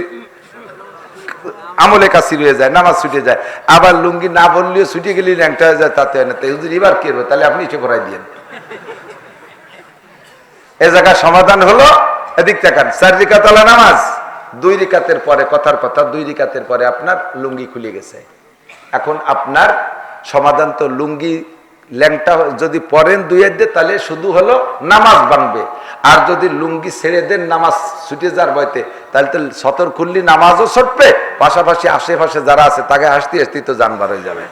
আমলে কাসির হয়ে যায়, নামাজ ছুটে যায়। আবার লুঙ্গি না বললেও ছুটে গেলে ল্যাংটা হয়ে যায়, তাতে হয় না। তাই হুজুর এবার কি হবে? তাহলে আপনি এসে ভরাই দিয়েন। এ জায়গা সমাধান হলো, এদিক তাকান, 4 রিকাত ওয়ালা নামাজ, 2 রিকাতের পরে, কথার কথা 2 রিকাতের পরে আপনার লুঙ্গি খুলে গেছে। এখন আপনার সমাধান তো, লুঙ্গি ল্যাংটা যদি পরেন 2 হাত দিয়ে, তাহলে শুধু হলো নামাজ ভাঙবে। আর যদি লুঙ্গি ছেড়ে দেন নামাজ ছুটে যাওয়ার ভয়তে, তাহলে তো সতর খুললি নামাজও ছুটবে, পাশাপাশি আশেপাশে যারা আছে তাকে হাসতে হাসতে তো জানবার হয়ে যাবে।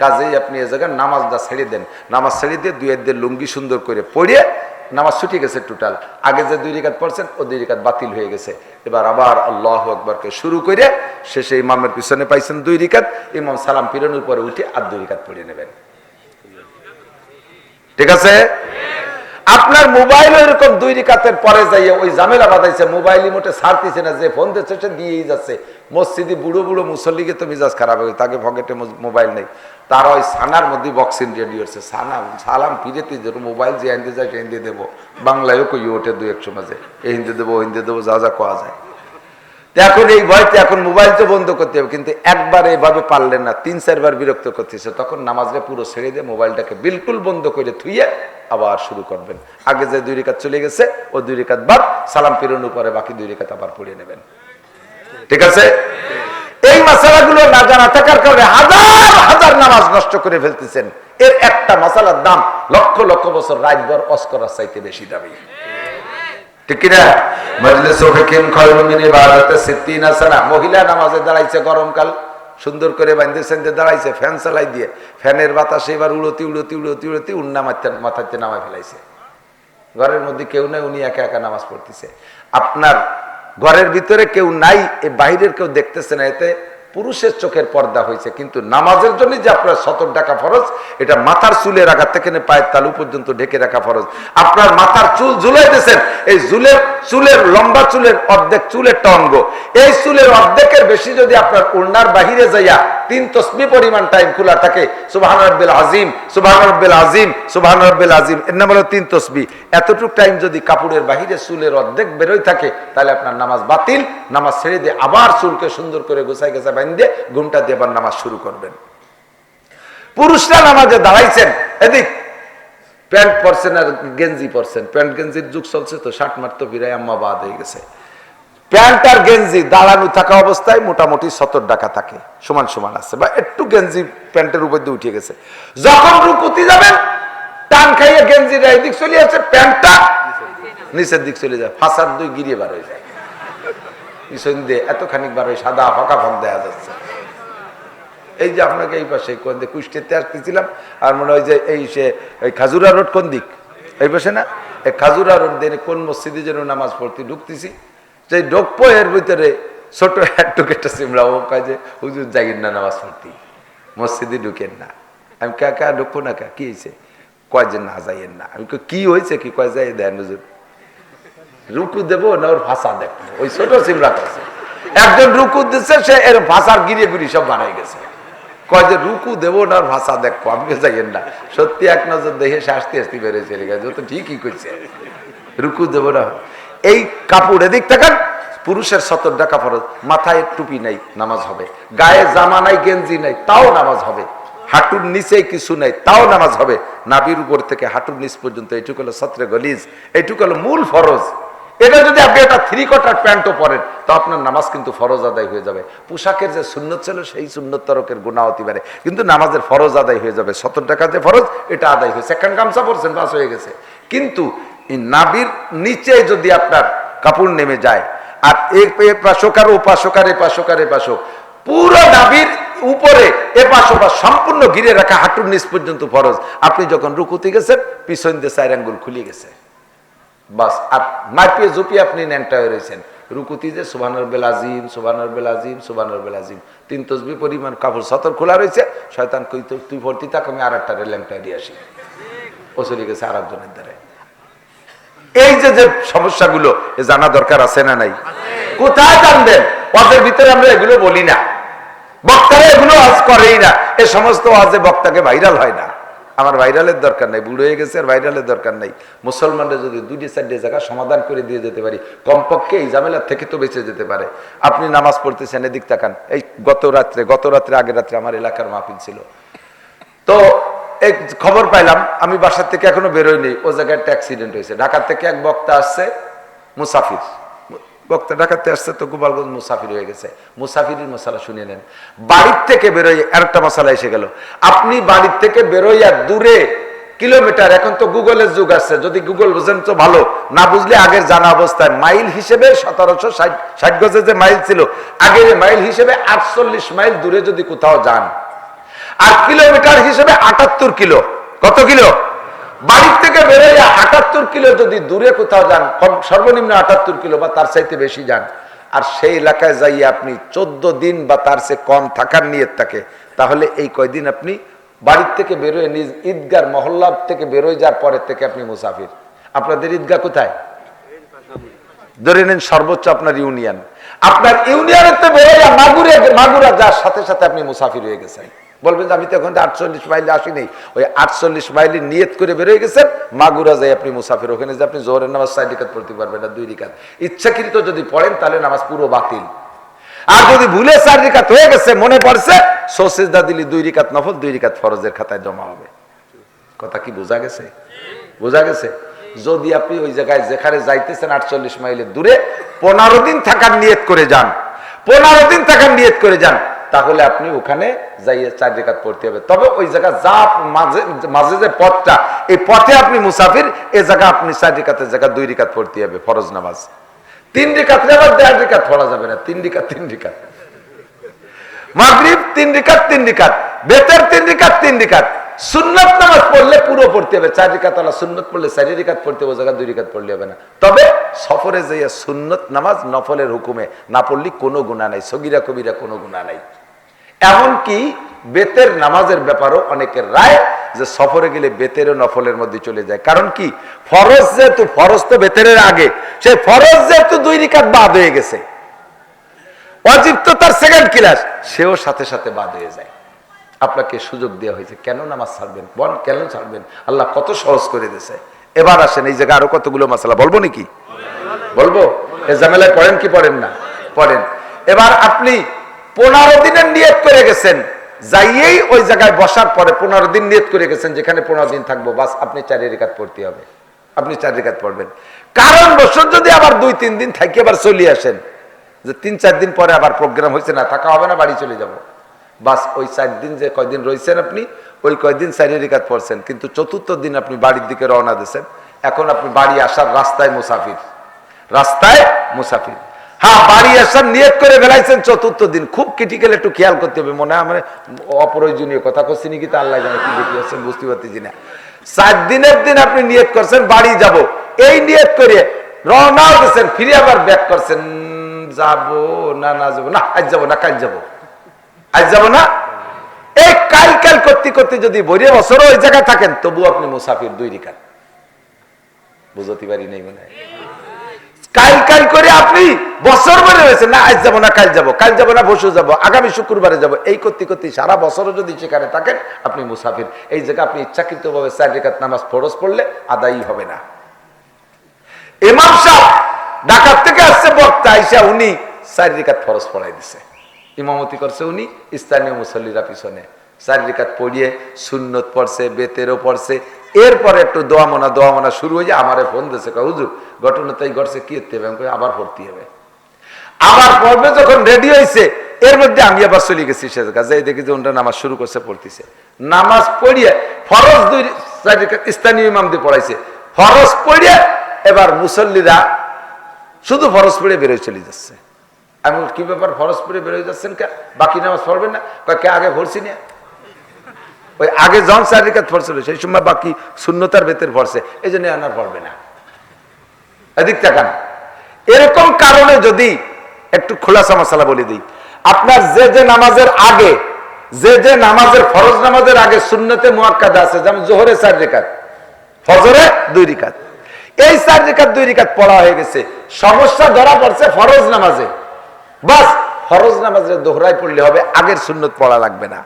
কাজেই আপনি এ জায়গায় নামাজটা ছেড়ে দেন, নামাজ ছেড়ে দিয়ে 2 হাত দিয়ে লুঙ্গি সুন্দর করে পড়িয়ে নামাজ ছুটে গেছে টোটাল। আগে যে 2 রিকাত পড়ছেন, ও 2 রিকাত বাতিল হয়ে গেছে। এবার আবার আল্লাহু আকবারকে শুরু করে শেষে ইমামের পিছনে পাইছেন 2 রিকাত, ইমাম সালাম ফিরানোর পরে উঠে আর 2 রিকাত পড়ে নেবেন। ঠিক আছে? আপনার মোবাইল এরকম 2 রিকাতের পরে যাইয়ে ওই ঝামেলা বাঁধাইছে, মোবাইলই মোটে ছাড়তেছে না, যে ফোন দিচ্ছে সে দিয়েই যাচ্ছে। মসজিদে বুড়ো বুড়ো মুসল্লিকে তো মিজাজ খারাপ হয়ে, তাকে পকেটে মোবাইল নেই, তারা ওই সানার মধ্যে বক্সিং রেডি হচ্ছে, সালাম ফিরেতে যেন মোবাইল যে হিন্দি যায় সে হিন্দি দেবো, বাংলায়ও কই ওঠে 2-1 মাঝে, এই হিন্দি দেবো ওই হিন্দি দেবো, যা যা কোয়া যায়। এখন এই ভয়তে এখন মোবাইল তো বন্ধ করতে হবে, কিন্তু একবার এইভাবে পারলেন না, 3-4 বার বিরক্ত করতেছে, তখন নামাজে পুরো ছেড়ে দিয়ে মোবাইলটাকে বিলকুল বন্ধ করে থুইয়ে আবার শুরু করবেন। আগে যে 2 রিকাত চলে গেছে, ও 2 রিকাত বাদ, সালাম ফিরানোর পরে বাকি 2 রিকাত আবার পড়ে নেবেন। ঠিক আছে? এই মাসালাগুলো না জানা থাকার কারণে হাজার হাজার নামাজ নষ্ট করে ফেলতেছেন। এর একটা মাসালার দাম লক্ষ লক্ষ বছর রাতভর অস করার চাইতে বেশি দামি। ঠিক কিনা? মজলিসে ফিকিন খায়রুম মিন ইবাদাতি 60 সানা। মহিলা নামাজে দাঁড়াইছে, গরমকাল, সুন্দর করে বাঁধেছেন, দাঁড়াইছে, ফ্যান চালাই দিয়ে, ফ্যানের বাতাসে এবার উড়তি উন্না মাথাতে নামায় ফেলাইছে। ঘরের মধ্যে কেউ নাই, উনি একা একা নামাজ পড়তেছে। আপনার ঘরের ভিতরে কেউ নাই, এ বাইরের কেউ দেখতেছে না, এতে পুরুষের চোখের পর্দা হয়েছে। কিন্তু নামাজের জন্য যে আপনার সতর ঢাকা ফরজ, এটা মাথার চুলের আগা থেকে পায়ের তালু পর্যন্ত ঢেকে রাখা ফরজ। আপনার মাথার চুল ঝুলাইতেছেন, এই চুলের লম্বা চুলের অর্ধেক চুলের অঙ্গ, এই চুলের অর্ধেকের বেশি যদি আপনার ওড়নার বাহিরে যাইয়া 3 তসবিহ পরিমাণ টাইম খোলা থাকে, সুবহান রাব্বিল আযীম, সুবহান রাব্বিল আযীম, সুবহান রাব্বিল আযীম, এর নাম হলো 3 তসবিহ। এতটুক টাইম যদি কাপড়ের বাহিরে চুলের অর্ধেক বেরোয় থাকে, তাহলে আপনার নামাজ বাতিল। নামাজ ছেড়ে দিয়ে আবার চুলকে সুন্দর করে গোছায় দিয়ে ঘুমটা দিয়ে আবার নামাজ শুরু করবেন। পুরুষরা নামাজে দাঁড়াইছেন, এদিক প্যান্ট পরছেন আর গেঞ্জি পরছেন, প্যান্ট গেঞ্জির যুগ চলছে তো, 60 মার তো বিরায় আম্মা বাদ হয়ে গেছে। প্যান্ট আর গেঞ্জি দাঁড়ানো থাকা অবস্থায় মোটামুটি 70 টাকা থাকে, সমান সমান আছে, বা একটু গেঞ্জি প্যান্টের উপর দিয়ে উঠে গেছে। যখন রুকুতে যাবেন টান খাইয়ে গেঞ্জিটা এদিক চলে আসে, প্যান্টটা নিচের দিক চলে যায়, ফাঁসার দুই গিরিয়ে বার হয়ে যায়, পিছন দিয়ে এতখানি বার হয়ে সাদা ফাঁকা ফাঁক দেখা যাচ্ছে। এই যে আপনাকে এই পাশে কোন দিক কুষ্টিতে আসতেছিলাম, আর মনে হয় যে এই সে ওই খাজুরা রোড কোন দিক, এই পাশে না, এই খাজুরা রোড দিয়ে কোন মসজিদে যেন নামাজ পড়তে ঢুকতেছি, সেই ঢুকবো এর ভিতরে ছোট একটু কেটে সিমরা, ও কয় যে হুজুর যাইয়েন না নামাজ পড়তে, মসজিদে ঢুকেন না। আমি কা ঢুকবো না, কা কি হয়েছে, কয় যে না যাইয়েন না। আমি কি হয়েছে, কি কয় যাই দেন হুজুর, রুকু দেবো না ওর ভাষা দেখবো। ওই ছোট সিমরা কাছে একজন রুকু দিচ্ছে, সে এর ভাষার গিরিয়ে গুড়ি সব বানাই গেছে, কয় যে রুকু দেবো না ওর ভাষা দেখবো, আপনি যাইয়েন না। সত্যি এক নজর দেখে সে আসতে আসতে বেড়ে চলে গেছে, ও তো ঠিকই করছে, রুকু দেবো না। এই কাপড় এদিক থাকেন, পুরুষের 70 টাকা ফরজ, মাথায় টুপি নাই নামাজ হবে, গায়ে জামা নাই গেঞ্জি নাই তাও নামাজ হবে, হাঁটুর নিচে কিছু নাই তাও নামাজ হবে, নাভির উপর থেকে হাঁটুর নিচ পর্যন্ত এইটুকু হলো সত্রে গলিজ, এইটুকু হলো মূল ফরজ। এটা যদি আপনি একটা 3/4 প্যান্টও পরেন তো আপনার নামাজ কিন্তু ফরজ আদায় হয়ে যাবে। পোশাকের যে সুন্নত ছিল সেই সুন্নত তরকের গুনাহ হতে পারে, কিন্তু নামাজের ফরজ আদায় হয়ে যাবে। 70 টাকা যে ফরজ এটা আদায় হয়েছে, সেকেন্ড গামছা পরছেন বাস হয়ে গেছে। কিন্তু এই নাভির নিচে যদি আপনার কাপড় নেমে যায়, আর এ পাশক আর ও পাশক আর এ পাশক আর এ পাশক, পুরো নাভির উপরে এ পাশক সম্পূর্ণ ঘিরে রাখা হাঁটুর নিচ পর্যন্ত ফরজ। আপনি যখন রুকুতে গেছেন পিছন দিয়ে 4 আঙ্গুল খুলে গেছে, বাস। আর মাপিয়ে জুপিয়ে আপনি ন্যাংটা হয়ে রয়েছেন রুকুতি, যে সুবহানাল আজিম সুবহানাল আজিম সুবহানাল আজিম 3 তাসবিহ পরিমাণ কাপড় সতর খোলা রয়েছে। শয়তান কই তুই ভর্তি থাক, আমি আর একটা ল্যাংটা দিয়ে আসি, ও চলে গেছে আর একজনের দ্বারা। এই যে যে সমস্যাগুলো জানা দরকার আছে না নাই? কোথায় জানবেন? ওয়াজের ভিতরে আমরা এগুলো বলি না, বক্তারা এগুলো ওয়াজ করেই না, এ সমস্ত ওয়াজে বক্তাকে ভাইরাল হয় না। আমার ভাইরালের দরকার নাই, বুড়ো হয়ে গেছে আর ভাইরালের দরকার নাই। মুসলমানরা যদি 2-4 জায়গা সমাধান করে দিয়ে যেতে পারি, কমপক্ষে এই ঝামেলার থেকে তো বেঁচে যেতে পারে। আপনি নামাজ পড়তেছেন, এদিক তাকান, এই গত রাত্রে আগের রাত্রে আমার এলাকার মাহফিল ছিল, তো এই খবর পাইলাম, আমি বাসার থেকে এখনো বেরোয়নি, ও জায়গায় একটা অ্যাক্সিডেন্ট হয়েছে। ঢাকার থেকে এক বক্তা আসছে, মুসাফির বক্তা ঢাকাতে আসছে, তো গোপালগঞ্জ মুসাফির হয়ে গেছে। মুসাফিরের মশালা শুনে নেন। বাড়ির থেকে বেরোয় আরেকটা মশালা এসে গেল, আপনি বাড়ির থেকে বেরোইয়া দূরে কিলোমিটার, এখন তো গুগলের যুগ আসছে, যদি গুগল বুঝেন তো ভালো, না বুঝলে আগের জানা অবস্থায় মাইল হিসেবে 1760 গজে যে মাইল ছিল, আগের মাইল হিসেবে 48 মাইল দূরে যদি কোথাও যান, আর কিলোমিটার হিসেবে 78 কিলো, কত কিলো? বাড়ির থেকে বেরোইয়া 78 কিলো যদি দূরে কোথাও যান, সর্বনিম্ন 78 কিলো বা তার চাইতে বেশি যান, আর সেই এলাকায় যাইয়া আপনি 14 দিন বা তার চেয়ে কম থাকার নিয়ত থাকে, তাহলে এই কয়দিন আপনি বাড়ির থেকে বেরোয় নিজ ঈদগার মহল্লা থেকে বেরোয় যাওয়ার পরের থেকে আপনি মুসাফির। আপনাদের ঈদগাহ কোথায়? ধরে নেন সর্বোচ্চ আপনার ইউনিয়ন, আপনার ইউনিয়নের তো বেরোইয়া মাগুরা যাওয়ার সাথে সাথে আপনি মুসাফির হয়ে গেছেন। বলবেন যে আমি তো এখন 48 মাইলে আসিনি, ওই 48 মাইলে নিয়ত করে বেরোয় গেছেন, মাগুরা যাই আপনি মুসাফির। ওখানে যে আপনি জোহরের নামাজ 4 রাকাত পড়তে পারবেন না, 2 রাকাত ইচ্ছাকৃত যদি পড়েন তাহলে নামাজ পুরো বাতিল। আর যদি ভুলে 4 রাকাত হয়ে গেছে, মনে পড়ছে, সুজদা দিলি 2 রাকাত নফল, 2 রাকাত ফরজের খাতায় জমা হবে। কথা কি বোঝা গেছে? বোঝা গেছে? যদি আপনি ওই জায়গায় যেখানে যাইতেছেন 48 মাইলের দূরে 15 দিন থাকার নিয়ত করে যান, 15 দিন থাকার নিয়ত করে যান, তাহলে আপনি ওখানে যাইয়ে 4 রাকাত পড়তে হবে। তবে ওই জায়গা যা মাঝে যে পথটা, এই পথে আপনি মুসাফির, এই জায়গা আপনি 4 রাকাতের জায়গা 2 রাকাত পড়তে হবে ফরজ নামাজ। 3 রাকাত আবার 1.5 রাকাত পড়া যাবে না, 3 রাকাত 3 রাকাত। মাগরিব 3 রাকাত 3 রাকাত, বেতর 3 রাকাত 3 রাকাত। সুন্নত নামাজ পড়লে পুরো পড়তে হবে, 4 রাকাত আলা সুন্নত পড়লে 4 রাকাত পড়তে হবে, জায়গা 2 রাকাত পড়লে হবে না। তবে সফরে যাইয়া সুন্নত নামাজ নফলের হুকুমে না পড়লে কোনো গুনাহ নাই, সগীরা কবিরা কোনো গুনাহ নাই। এমনকি বেতের নামাজের ব্যাপারও অনেকের রায় যে সফরে গেলে বেতের ও নফলের মধ্যে চলে যায়। কারণ কি, ফরজ যেহেতু, ফরজ তো বেতের আগে, সেই ফরজ যেহেতু 2 রাকাত বাদ হয়ে গেছে, ওয়াজিব তো তার সেকেন্ড ক্লাস, সেও সাথে সাথে বাদ হয়ে যায়। আপনাকে সুযোগ দেওয়া হয়েছে, কেন নামাজ ছাড়বেন? বল কেন ছাড়বেন? আল্লাহ কত সহজ করে দিয়েছে। এবার আসেন, এই জায়গায় আরো কতগুলো মাসালা বলবো নাকি? বলবো? এই ঝামেলায় পড়েন কি পড়েন না? পড়েন। এবার আপনি 15 দিনের নিয়ত করে গেছেন, যাইয়েই ওই জায়গায় বসার পরে 15 দিন নিয়ত করে গেছেন যেখানে 15 দিন থাকবো, বাস আপনি 4 রাকাত পড়তে হবে, আপনি 4 রাকাত পড়বেন। কারণ বছর যদি আবার 2-3 দিন থাকি আবার চলে আসেন, যে 3-4 দিন পরে আবার প্রোগ্রাম হয়েছে না, থাকা হবে না, বাড়ি চলে যাব, বাস ওই 4 দিন যে কয়দিন রয়েছেন আপনি ওই কয়দিন 4 রাকাত পড়ছেন, কিন্তু চতুর্থ দিন আপনি বাড়ির দিকে রওনা দিয়েছেন। এখন আপনি বাড়ি আসার রাস্তায় মুসাফির, রাস্তায় মুসাফির। হ্যাঁ, বাড়ি আসার নিয়ত করে বেলাইছেন চতুর্থ দিন। খুব ক্রিটিক্যাল, একটু খেয়াল করতে হবে। মনে হয় আমার অপ্রয়োজনীয় কথা করছি নাকি তা আল্লাহ জানে, কি দেখি আছেন বুঝতে পারতেছি না। 4 দিনের দিন আপনি নিয়ত করছেন বাড়ি যাব, এই নিয়ত করে রওনা দিয়েছেন, ফিরে আবার ব্যাক করছেন, যাব না না যাবো না, আজ যাবো না, কাল যাবো, আজ যাবো না। এই কাল কাল করতে করতে যদি বড় বছর ওই জায়গায় থাকেন, তবু আপনি মুসাফির 2 রাকাত। বুঝতে পারি নাই মনে হয়। কাল কাল করে আপনি বছর ভরে হয়েছে, না আজ যাবো না, কাল যাবো, কাল যাবো না, পরশু যাবো, আগামী শুক্রবারে যাবো, এই করতে করতে সারা বছরও যদি সেখানে থাকেন আপনি মুসাফির। এই জায়গায় আপনি ইচ্ছাকৃত ভাবে 4 রাকাত নামাজ ফরজ পড়লে আদায়ই হবে না। ইমাম সাহেব ঢাকা থেকে আসছে বক্তা, আইসা উনি 4 রাকাত ফরজ পড়াই দিছে, ইমামতি করছে উনি, স্থানীয় মুসল্লিরা পিছনে 4 রাকাত পড়িয়ে সুন্নত পড়ছে, বেতেরও পড়ছে। এরপরে একটু দোয়া মনা শুরু হয়ে যায়। আমারে ফোন দিয়েছে, হুজুর ঘটনা তাই ঘটছে, কি হতে হবে? আবার পড়তে হবে। আবার পড়বে যখন রেডি হয়েছে, এর মধ্যে আমি আবার চলে গেছি সে জায়গায়, দেখি যে ওনটা নামাজ শুরু করছে, পড়তেছে। নামাজ পড়িয়ে ফরজ 4 রাকাত স্থানীয় ইমাম দিয়ে পড়াইছে, ফরজ পড়িয়ে এবার মুসল্লিরা শুধু ফরজ পড়ে বেরোয় চলে যাচ্ছে। আমি কি ব্যাপার, ফরজ পড়ে বেরোয় যাচ্ছেন কে? বাকি নামাজ পড়বেন না? কে আগে পড়ছি না, ওই আগে যখন 4 রাকাত পড়ছিল সেই সময় বাকি সুন্নতার বেতের পড়ছে, এই জন্য আনার পড়বে না। এদিক তাকান। এরকম কারণে যদি একটু খোলাসা মশলা বলে দিই, আপনার যে যে নামাজের আগে, যে নামাজের ফরজ নামাজের আগে সুন্নতে মুআক্কাদা আছে, যেমন জোহরে 4 রাকাত, ফজরে 2 রাকাত, এই 4 রাকাত 2 রাকাত পড়া হয়ে গেছে। সমস্যা ধরা পড়ছে ফরজ নামাজে, বাস ফরজ নামাজে দোহরাই পড়লে হবে, আগের সুন্নত পড়া লাগবে না।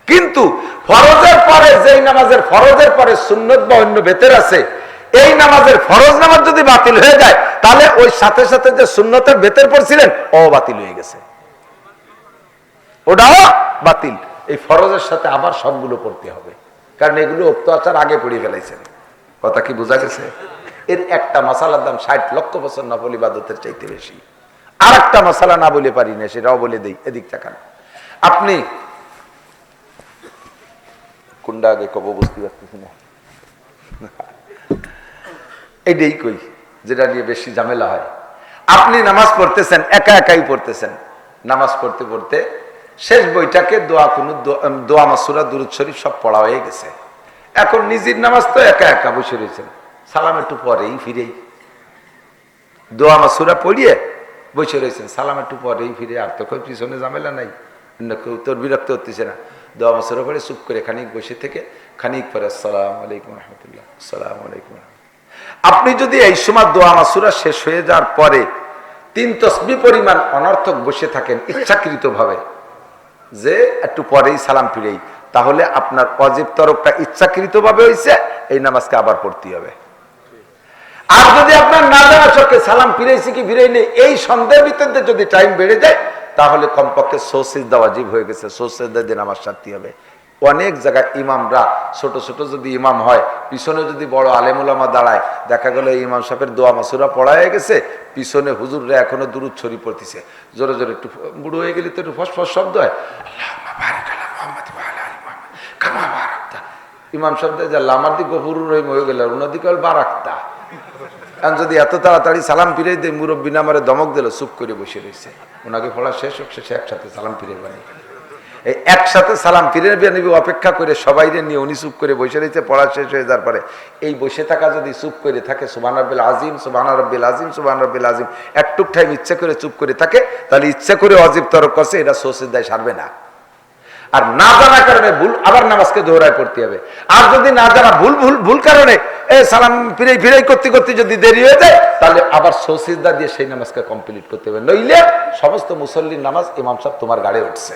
কিন্তু ফরজের পরে যেই নামাজের ফরজের পরে সুন্নত বা অন্য বেতের আছে, এই নামাজের ফরজ নামাজ যদি বাতিল হয়ে যায়, তাহলে ওই সাথে সাথে যে সুন্নতের বেতের পড়ছিলেন ও বাতিল হয়ে গেছে, ওটাও বাতিল। এই ফরজের সাথে আবার সবগুলো পড়তে হবে, কারণ এগুলো অত্যাচার আগে পড়ে ফেলাইছেন। কথা কি বোঝা গেছে? এর একটা মাসালার দাম 60 লক্ষ বছর নফল ইবাদতের চাইতে বেশি। আর একটা মাসালা না বলে পারি না, সেটাও বলে দেই। এদিক তাকান। আপনি কোনটা আগে কব বুঝতে পারতেছি না, এইটাই কই যেটা নিয়ে বেশি ঝামেলা হয়। আপনি নামাজ পড়তেছেন, একা একাই পড়তেছেন, নামাজ পড়তে পড়তে শেষ বইটাকে দোয়া মাসুরা দুরূদ শরীফ সব পড়া হয়ে গেছে। এখন নিজের নামাজ তো একা একা বসে রয়েছেন, সালাম একটু পরেই ফিরেই দোয়া মাসুরা পড়িয়ে বসে রয়েছেন, সালাম একটু পরেই ফিরে, আর তো কেউ পিছনে ঝামেলা নাই, অন্য কেউ তোর বিরক্ত হতেছে না। দোয়া মাসুরা পড়ে চুপ করে খানিক বসে থেকে খানিক পরে আসসালামু আলাইকুম রহমতুল্লাহ, আসসালামু আলাইকুম। আপনি যদি এই সময় দোয়া মাসুরা শেষ হয়ে যাওয়ার পরে 3 তাসবিহ পরিমাণ অনর্থক বসে থাকেন ইচ্ছাকৃত ভাবে, যে একটু পরেই সালাম ফিরেই, তাহলে আপনার ওয়াজিব তরকটা ইচ্ছাকৃত ভাবে হয়েছে, এই নামাজকে আবার পড়তে হবে। আর যদি আপনার না জানা চোখে সালাম ফিরেছি কি ফিরে নেই এই সন্দেহের ভিতরে যদি টাইম বেড়ে যায়, তাহলে কমপক্ষে সিজদা ওয়াজিব হয়ে গেছে, সিজদা দিয়ে নামাজ সারতে হবে। অনেক জায়গায় ইমামরা ছোট ছোট যদি ইমাম হয়, পিছনে যদি বড় আলেম উলামা দাঁড়ায়, দেখা গেল ইমাম সাহেবের দোয়া মাসুরা পড়া হয়ে গেছে, পিছনে হুজুররা এখনো দুরূদ শরীফ পড়তেছে, জোরে জোরে, একটু বুড়ো হয়ে গেলে তো একটু ফসফস শব্দ হয়, ইমাম সাহেব আমার দিক গফুরুর রহিম হয়ে গেল, ওনার দিকে বারাক্তা। যদি এত তাড়াতাড়ি সালাম ফিরে দেয়, মুরব্বী নামারে দমক দিল, চুপ করে বসে রয়েছে, ওনাকে পড়া শেষ হোক, শেষে একসাথে সালাম ফিরে বানি, এই একসাথে সালাম ফিরে নিবি অপেক্ষা করে সবাই নিয়ে উনি চুপ করে বসে রয়েছে, পড়া শেষ হয়ে যাওয়ার পরে এই বসে থাকা যদি চুপ করে থাকে, সুবহান রাব্বিল আযীম, সুবহান রাব্বিল আযীম, সুবহান রাব্বিল আযীম, একটুক টাইম ইচ্ছা করে চুপ করে থাকে, তাহলে ইচ্ছা করে ওয়াজিব তরক করছে, এটা সিজদায় সারবে না। আর না জানার কারণে ভুল, আবার নামাজকে দোহরায় পড়তে হবে। আর যদি না জানা ভুল কারণে সালাম ফিরে করতে করতে যদি দেরি হয়ে যায়, তাহলে আবার সিজদা দিয়ে সেই নামাজকে কমপ্লিট করতে হবে, নইলে সমস্ত মুসল্লির নামাজ ইমাম সাহেব তোমার গাড়ে উঠছে।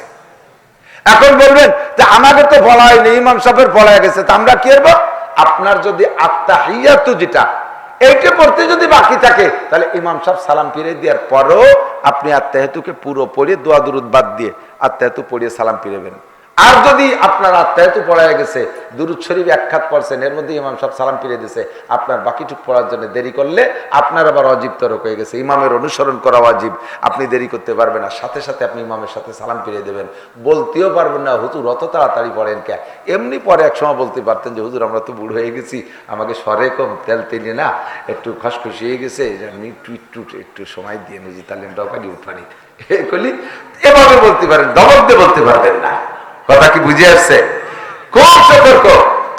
এখন বলবেন যে আমাকে তো বলা হয়নি, ইমাম সাহেবের বলা গেছে, তা আমরা কি করব? আপনার যদি আত্তাহিয়াতু যেটা এইটা পড়তে যদি বাকি থাকে, তাহলে ইমাম সাহেব সালাম ফিরে দেওয়ার পরও আপনি আত্তাহিয়াতুকে পুরো পড়ে দোয়া দুরূদ বাদ দিয়ে আত্তাহিয়াতু পড়িয়ে সালাম ফিরেবেন। আর যদি আপনার আত্মায়তু পড়ায় গেছে, দুরূদ শরীফ এক খাত পড়ছেন, এর মধ্যে ইমাম সাহেব সালাম ফিরে দিয়েছে, আপনার বাকিটুক পড়ার জন্য দেরি করলে আপনার আবার অজিব তরক হয়ে গেছে। ইমামের অনুসরণ করা ওয়াজিব, আপনি দেরি করতে পারবেন না, সাথে সাথে আপনি ইমামের সাথে সালাম ফিরে দেবেন। বলতেও পারবেন না হুজুর অত তাড়াতাড়ি পড়েন কে। এমনি পরে এক সময় বলতে পারতেন যে হুজুর আমরা তো বুড়ো হয়ে গেছি, আমাকে সরে কম তেল তেলে না একটু খসখসি হয়ে গেছে, আমি একটু সময় দিয়ে নিয়েছি, তাহলে ডকানি উঠানি এগুলি এভাবে বলতে পারেন, দমক দিয়ে বলতে পারবেন না। কথা কি বুঝে আসছে? খুব সতর্ক।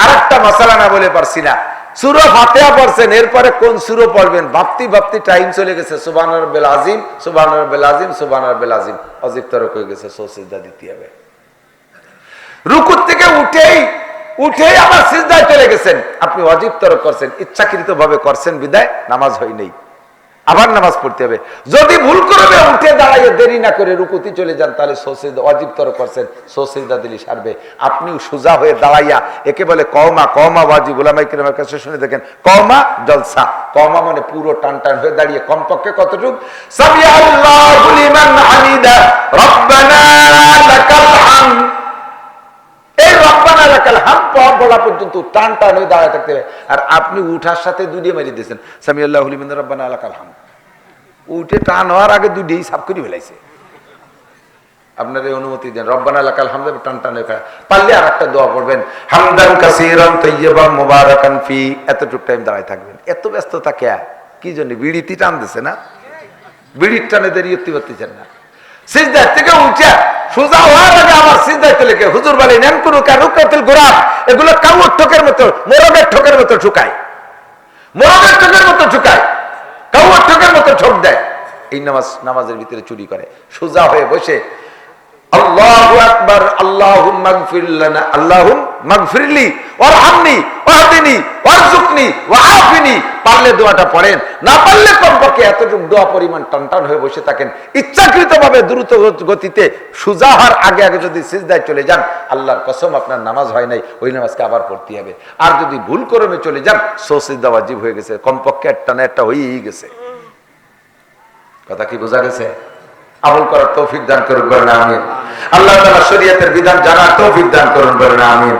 আর একটা মশালা না বলে পারছি না, সূরা ফাতিহা পড়ছেন, এরপরে কোন সূরা পড়বেন ভাবতে ভাবতে টাইম চলে গেছে, সুবহান রাব্বিল আযীম, সুবহান রাব্বিল আযীম, সুবহান রাব্বিল আযীম, অজিব তরক হয়ে গেছে, সিজদা দিতে হবে। রুকু থেকে উঠেই আবার সিজদায় চলে গেছেন, আপনি অজিব তরক করছেন, ইচ্ছাকৃত ভাবে করছেন বিদায় নামাজ হয় নাই, আবার নামাজ পড়তে হবে। যদি ভুল করবে উঠে দাঁড়াইয়ে দেরি না করে রুকুতে চলে যান, তাহলে অজিব তরক করছেন, সিজদা দিলি সারবে। আপনিও সোজা হয়ে দাঁড়াইয়া একে বলে কওমা, কওমা ওয়াজিব। উলামায়ে কেরামের কাছে শুনে দেখেন, কওমা জলসা, কওমা মানে পুরো টান টান হয়ে দাঁড়িয়ে কমপক্ষে কতটুকু, সামি আল্লাহু লিমান হামিদা রব্বানা লাকাল হামদ, এই রব্বানা লাকাল হামদ বলা পর্যন্ত টান টান হয়ে দাঁড়ায় থাকতে হবে। আর আপনি উঠার সাথে দুদিয়ে মেরে দিয়েছেন, সামি আল্লাহু লিমান রব্বানা লাকাল হামদ, উঠে টান হওয়ার আগে দুদিয়েই সাফ করে ফেলাইছে। আপনার এই অনুমতি দেন, রব্বানা লাকাল হামদ টান টান হয়ে পারলে আর একটা দোয়া পড়বেন, হামদান কাসীরান তাইয়্যিবান মুবারাকান ফি, এতটুকু টাইম দাঁড়ায় থাকবেন। এত ব্যস্ততা কে কি জন্য? বিড়িটি টান দিছে না, বিড়ির টানে দেরি করতেছেন না। সিজদা থেকে উঠে সোজা হওয়ার আগে আবার সিজদায় চলে গিয়ে হুজুর বলে নেন কোন কারুকাতিল গোরাব, এগুলো কাউর ঠোকের মতো, মোরগের ঠোকের মতো ঠুকায়, মোরগের ঠোকের মতো ঠুকায়, কাউর ঠোকের মতো ঠোক দেয়। এই নামাজের ভিতরে চুরি করে। সোজা হয়ে বসে আল্লাহু আকবার, আল্লাহুম্মা গফির লানা, আল্লাহুম্মা গফিরলি ওয়ারহামনি ওয়াহদিনি ওয়ারযুকনি ওয়াআফিনি, পারলে দোয়াটা পড়েন, না পারলে কমপক্ষে এতটুকু দোয়া পরিমাণ টান হয়ে বসে থাকেন। ইচ্ছাকৃতভাবে দ্রুত গতিতে সোজা হওয়ার আগে আগে যদি সিজদায় চলে যান, আল্লাহর কসম আপনার নামাজ হয় নাই, ওই নামাজকে আবার পড়তে হবে। আর যদি ভুল ক্রমে চলে যান, সিজদা ওয়াজিব হয়ে গেছে, কমপক্ষে একটা না একটা হয়েই গেছে। কথা কি বোঝা গেছে? আমল করার তৌফিক দান করুন, বলেন আমিন। আল্লাহ তাআলা শরীয়তের বিধান জানার তৌফিক দান করুন, বলেন আমিন।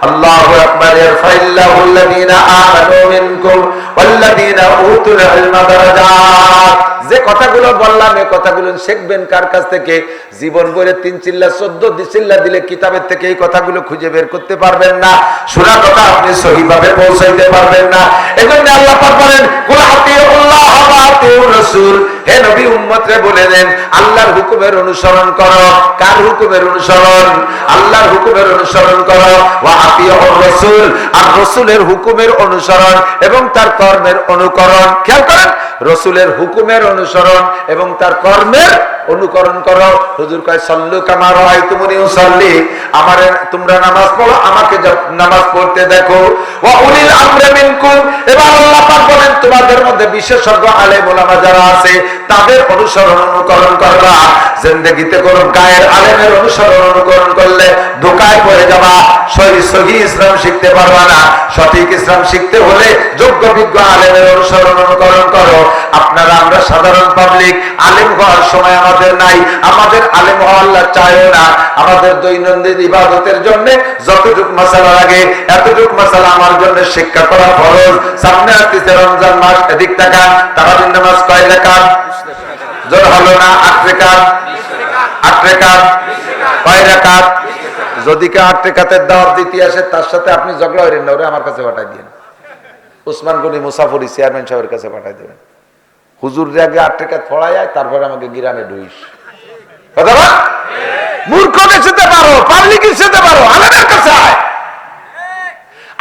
আল্লাহু আকবার, ইয়ারফাইল্লাহু আল্লাযীনা আমানু মিনকুম ওয়াল্লাযীনা উতুল ইলমা দারাজাত। যে কথাগুলো বললাম এই কথাগুলো শিখবেন কার কাছ থেকে? জীবন ভরে 3 চিল্লা 14 চিল্লা দিলে কিতাবের থেকে এই কথাগুলো খুঁজে বের করতে পারবেন না, শোনা কথা আপনি সহিভাবে পৌঁছাইতে পারবেন না। এজন্য আল্লাহ পাক বলেন, কুল আতিউল্লাহ ওয়া আতিউর রাসূল, হে নবী উম্মতরে বলে দেন আল্লাহর হুকুমের অনুসরণ করো। কার হুকুমের অনুসরণ? আল্লাহর হুকুমের অনুসরণ করো। ওয়া আতিউর রাসূল, আর রাসূলের হুকুমের অনুসরণ এবং তার কর্মের অনুকরণ। খেয়াল করেন, রাসূলের হুকুমের অনুসরণ এবং তার কর্মের অনুকরণ করো। হুজুর কয় সাল্লু কামা রাআইতুমুনি উসাল্লি, আমারে তোমরা নামাজ পড়ো, আমাকে নামাজ পড়তে দেখো। ওয়া উলিল আমরি মিনকুম, এবার আল্লাহ পাক বলেন তোমাদের মধ্যে বিশেষজ্ঞ আলেম ওলামা যারা আছে তাদের অনুসরণ অনুকরণ করবা। জিন্দেগিতে কোন গায়ের আলেমের অনুসরণ অনুকরণ করলে ধোঁকায় পড়ে যাবা, সহি ইসলাম শিখতে পারবা না। সঠিক ইসলাম শিখতে হলে যোগ্য বিজ্ঞ আলেমের অনুসরণ অনুকরণ করো। আপনারা আমরা সাধারণ পাবলিক, আলেম হওয়ার সময় আমাদের নাই, আমাদের আলেম হওয়া আল্লাহ চায়ও না। আমাদের দৈনন্দিন ইবাদতের জন্য যতটুক মাসালা লাগে এতটুক মাসালা আমার জন্য শিক্ষা করা ফরজ। সামনে আসতেছে রমজান মাস, এদিক তাকান, তারাবির নামাজ কয় রাকাত? জোর হলো না? 8 রাকাত। 8 রাকাত কয় রাকাত? যদি কে 8 রাকাতের দাওয়াত দিতে আসে তার সাথে আপনি ঝগড়া করেন না, ওরে আমার কাছে পাঠাই দিন, ওসমান গনি মুসাফরি চেয়ারম্যান সাহেবের কাছে পাঠাই দেবেন। হুজুর আগে 8 রাকাত পড়ায়, তারপরে আমাকে গিরামে ঢুইস। কথা বল, মূর্খকে শিখতে পারো, পাবলিকে শিখতে পারো, আলেমের কাছে আয়,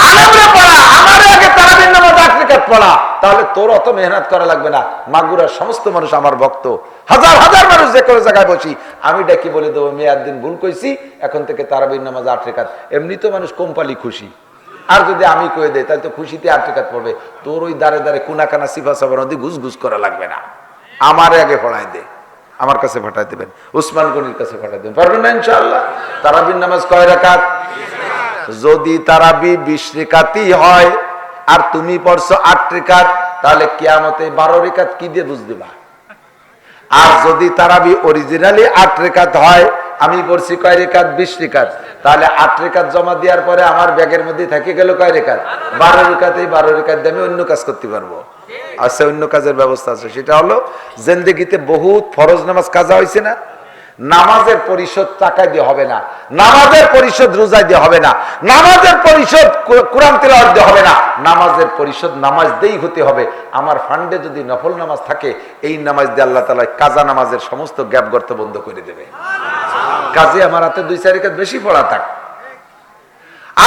আলেমরে পড়া, আমারে আগে তারাবির নামাজ 8 রাকাত পড়া, তাহলে তোর অত মেহনত করা লাগবে না। মাগুরার সমস্ত মানুষ আমার ভক্ত, হাজার হাজার মানুষ যে কোনো জায়গায় বসি, আমি ডাকি বলে দেবো মেয়াদ দিন ভুল কইছি, এখন থেকে তারাবির নামাজ 8 রাকাত। এমনি তো মানুষ কোম্পালি খুশি, আর যদি আমি কয়ে দেয় তাহলে তো খুশিতে 8 রাকাত পড়বে। তোর ওই দাঁড়ে দাঁড়ে কোনা কানা সিফা সাফা নদী ঘুষ ঘুষ করা লাগবে না, আমারে আগে পড়াই দে, আমার কাছে পাঠাই দেবেন, উসমান গনির কাছে পাঠাই দেবেন, পারবেন না ইনশাআল্লাহ? তারাবির নামাজ কয় রাকাত? যদি তারাবি 20 রাকাতই হয় আর তুমি পড়ছো 8 রাকাত, তাহলে কিয়ামতে 12 রাকাত কি দিয়ে বুঝ দিবা? আর যদি তারাবি অরিজিনালি 8 রাকাত হয় আমি পড়ছি কয় রেখাত? 20 রেখাত। তাহলে 8 রেখাত জমা দেওয়ার পরে আমার ব্যাগের মধ্যে থেকে গেল কয় রেখাত? 12 রেখাত। এই 12 রেখাত দিয়ে আমি অন্য কাজ করতে পারবো। আচ্ছা, অন্য কাজের ব্যবস্থা আছে, সেটা হলো জিন্দেগিতে বহুত ফরজ নামাজ কাজা হয়েছে না, নামাজের পরিশোধ টাকা দিয়ে হবে না, নামাজের পরিশোধ রোজা দিয়ে হবে না, নামাজের পরিশোধ কোরআন তেলাওয়াত দিয়ে হবে না, নামাজের পরিশোধ নামাজ দিয়েই হতে হবে। আমার ফান্ডে যদি নফল নামাজ থাকে, এই নামাজ দিয়ে আল্লাহ তাআলা কাজা নামাজের সমস্ত গ্যাপ গর্ত বন্ধ করে দেবে। কাজে আমার হাতে 2-4 রেখাত বেশি পড়া থাক।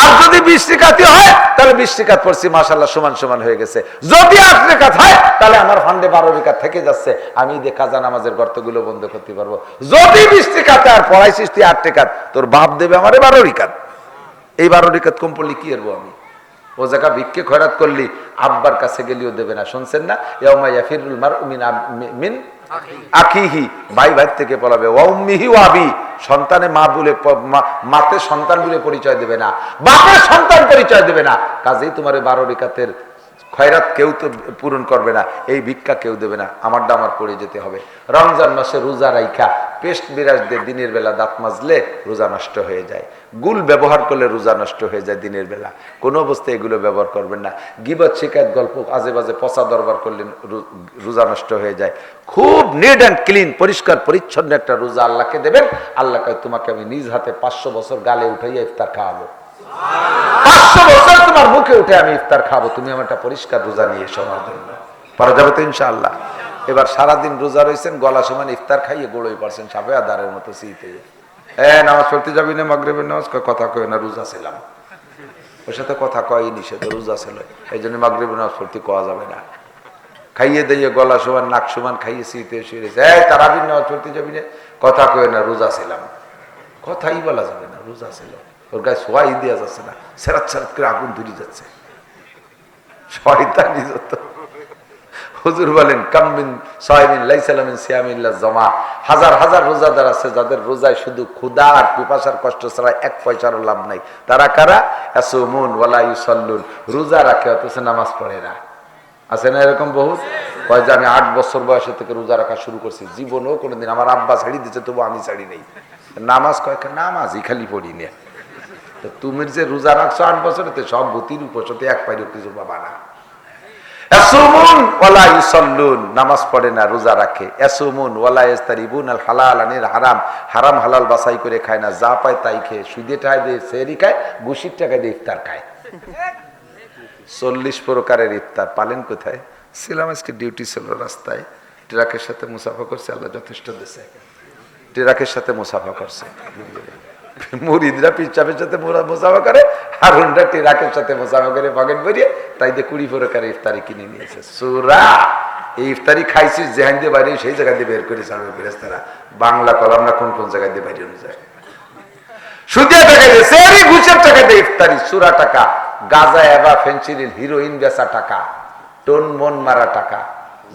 আর যদি 20 রেখাত হয় তাহলে 20 রেখাত পড়ছি, মাশাআল্লাহ সমান সমান হয়ে গেছে। যদি 8 রেখাত হয় তাহলে আমার ফান্ডে 12 রেখাত থেকে যাচ্ছে, আমি দিয়ে কাজা নামাজের গর্তগুলো বন্ধ করতে পারবো। যদি 20 রেখাত আর পড়াইছিস তুই 8 রেখাত, তোর বাপ দেবে আমারে 12 রেখাত। এই 12 রেখাত কম পড়লি কি করবো আমি? ও জায়গা ভিক্ষে খয়রাত করলি আব্বার কাছে গেলেও দেবে না, শুনছেন না? ইয়াউমা ইয়াফিরুল মারউ মিন আখিহি, ভাই ভাই থেকে পলাবে। ওয়া উম্মিহি ওয়া আবি, সন্তানে মা বলে মাতে সন্তান বলে পরিচয় দেবে না, বাপের সন্তান পরিচয় দেবে না। কাজেই তোমার 12 রেখাতের খয়রাত কেউ তো পূরণ করবে না, এই ভিক্ষা কেউ দেবে না, আমারটা আমার পড়ে যেতে হবে। রমজান মাসে রোজা রাইখা পেস্ট বিরাজ দিয়ে দিনের বেলা দাঁত মাজলে রোজা নষ্ট হয়ে যায়, গুল ব্যবহার করলে রোজা নষ্ট হয়ে যায় দিনের বেলা। কোনো অবস্থায় এগুলো ব্যবহার করবেন না। গিবত শিকায়ত গল্প আজে বাজে পচা দরবার করলে রোজা নষ্ট হয়ে যায়। খুব নিট অ্যান্ড ক্লিন, পরিষ্কার পরিচ্ছন্ন একটা রোজা আল্লাহকে দেবেন। আল্লাহ কয় তোমাকে আমি নিজ হাতে 500 বছর গালে উঠাইয়া ইফতার খাওয়াবো, 500 বছর তোমার মুখে উঠে আমি ইফতার খাবো, তুমি আমার একটা পরিষ্কার রোজা নিয়ে এসো আমার জন্য। পারা যাবে তো ইনশাআল্লাহ? এবার সারাদিন রোজা রয়েছেন, গলা সমান ইফতার খাইয়ে গোড়ই পারছেন সাবে আদারের মতো শীতে। নামাজ পড়তে যাবি না? মাগরিবের নামাজ? কথা কয় না, রোজা ছিলাম। ওর সাথে কথা কয়ই নিষেধ, রোজা ছিল, এই জন্য মাগরিবের নামাজ পড়তে কোয়া যাবে না। খাইয়ে দিয়ে গলা সমান নাক সমান খাইয়ে শীতে শুয়েছে, তারাবির নামাজ পড়তে যাবি না? কথা কয় না, রোজা ছিলাম। কথাই বলা যাবে না, রোজা ছিল। ওর গায়ে সোয়াই দেওয়া যাচ্ছে না, সেরাত সেরাত করে আগুন ধরে যাচ্ছে, শয়তানি যত। হুজুর বলেন কামিন সাইমিন লাইসা লাহু মিন সিয়ামিল্লাহ জামা, হাজার হাজার রোজাদার আছে যাদের রোজায় শুধু ক্ষুধা আর পিপাসার কষ্ট ছাড়া 1 পয়সারও লাভ নাই। তারা কারা? ইয়াসুমুন ওয়ালা ইউসাল্লুন, রোজা রাখে অথচ নামাজ পড়ে না। আছে না এরকম বহুত? কয় যে আমি 8 বছর বয়সে থেকে রোজা রাখা শুরু করছি, জীবনেও কোনোদিন আমার আব্বা ছাড়ি দিচ্ছে তবু আমি ছাড়ি নেই। নামাজ কয় নামাজই খালি পড়ি না। তুমি যে রোজা রাখছো 8 বছরে, সব ভূতির উপসতে 1 পাইরও কিছু পাবা না। ইয়াসুমুন ওয়ালা ইউসাল্লুন, নামাজ পড়ে না, রোজা রাখে। ইয়াসুমুন ওয়ালা ইস্তারিবুনাল হালাল আনিল হারাম, হারাম হালাল বাছাই করে খায় না, যা পায় তাই খেয়ে, সুদে টাকা দিয়ে সেহরি খায়, ঘুষির টাকা দিয়ে ইফতার খায়। 40 প্রকারের ইফতার পালেন কোথায়? ছিলাম আজকে, ডিউটি ছিল রাস্তায়, ট্রাকের সাথে মুসাফা করছে, আল্লাহ যথেষ্ট দিয়েছে। ট্রাকের সাথে মুসাফা করছে, মুরিদরা পিচ্চাপের সাথে মুসাফা করে, আর হুন্ডা ট্রাকের সাথে মুসাফা করে পকেট ভরিয়ে, তাই দিয়ে 20 প্রকারের ইফতারি কিনে নিয়েছে। সুরা এই ইফতারি খাইছিস যেখান দিয়ে বাইরে সেই জায়গা দিয়ে বের করে ছাড়বে ফেরেশতারা। বাংলা কলাম না কোন কোন জায়গায় দিয়ে বাইরে যায়, সুদের টাকা দিয়ে, সেরি ঘুষের টাকা দিয়ে ইফতারি, সুরা টাকা, গাঁজা এবা ফেন্সিডিল হিরোইন বেচা টাকা, টোন মন মারা টাকা,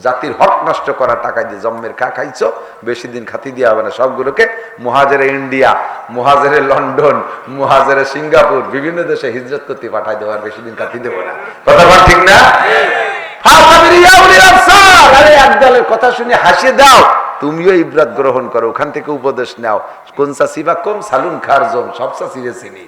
জাতির হক নষ্ট করা টাকা দিয়ে জম্মের খা খাইছো, বেশি দিন খাতি দিয়ে হবে না। সবগুলোকে মুহাজেরে ইন্ডিয়া, মুহাজেরে লন্ডন, মুহাজেরে সিঙ্গাপুর, বিভিন্ন দেশে হিজরত করতে পাঠাই দেওয়ার, বেশি দিন খাতি দেবো না। কথা বল ঠিক না? একদলের কথা শুনে হাসিয়ে দাও, তুমিও ইবরাত গ্রহণ করো, ওখান থেকে উপদেশ নাও। কোন চাষিবা কম সালুন খার জম, সব চাষিরে চিনি,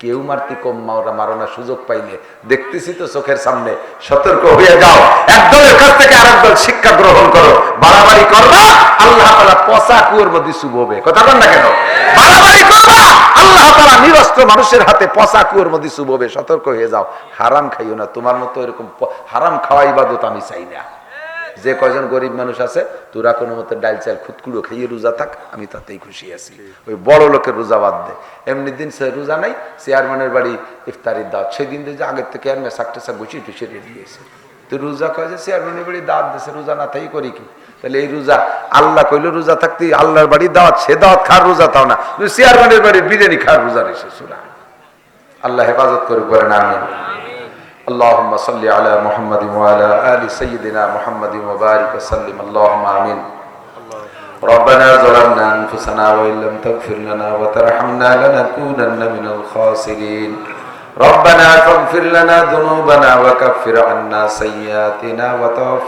কেউ মারতি কম মারো না, সুযোগ পাইলে দেখতেছি তো চোখের সামনে। সতর্ক হয়ে যাও, একদলের কাছ থেকে আরেক দল শিক্ষা গ্রহণ করো। বাড়াবাড়ি করবা, আল্লাহ তাআলা পচা কুয়োর মধ্যে চুব হবে। কথা বল না কেন? বাড়াবাড়ি করবা, আল্লাহ তাআলা নিরস্ত্র মানুষের হাতে পচা কুয়োর মধ্যে চুব হবে। সতর্ক হয়ে যাও, হারাম খাইও না। তোমার মতো এরকম হারাম খাওয়া ইবাদত আমি চাই না। যে কয়জন গরিব মানুষ আছে, তোরা কোনো মতো ডাল চাল খুদকুড়ো খাইয়ে রোজা থাক, আমি তাতেই খুশি আছি। ওই বড় লোকের রোজা বাদ দে। এমনি দিন সে রোজা নাই, চেয়ারম্যানের বাড়ি ইফতারির দাওয়াত, সেই দিন যে আগের থেকে আর মেসাক টেসা গুছিয়ে টুছিয়ে রেডি গেছে। তো রোজা কয় যে চেয়ারম্যানের বাড়ি দাওয়াত দিয়েছে, রোজা না তাই করি কি? তাহলে এই রোজা আল্লাহ কইলো রোজা থাকতে, আল্লাহর বাড়ি দাওয়াত, সে দাওয়াত খার রোজা তাও না, চেয়ারম্যানের বাড়ি বিরিয়ানি খার রোজা রয়েছে। সুরা আল্লাহ হেফাজত করে বলেন আমিন। اللهم صل على محمد وعلى آل سيدنا محمد وبارك وسلم اللهم آمين. ربنا ظلمنا أنفسنا وإن لم تغفر لنا وترحمنا لنكونن من الخاسرين. ربنا فاغفر لنا ذنوبنا وكفر عنا سيئاتنا وتوفنا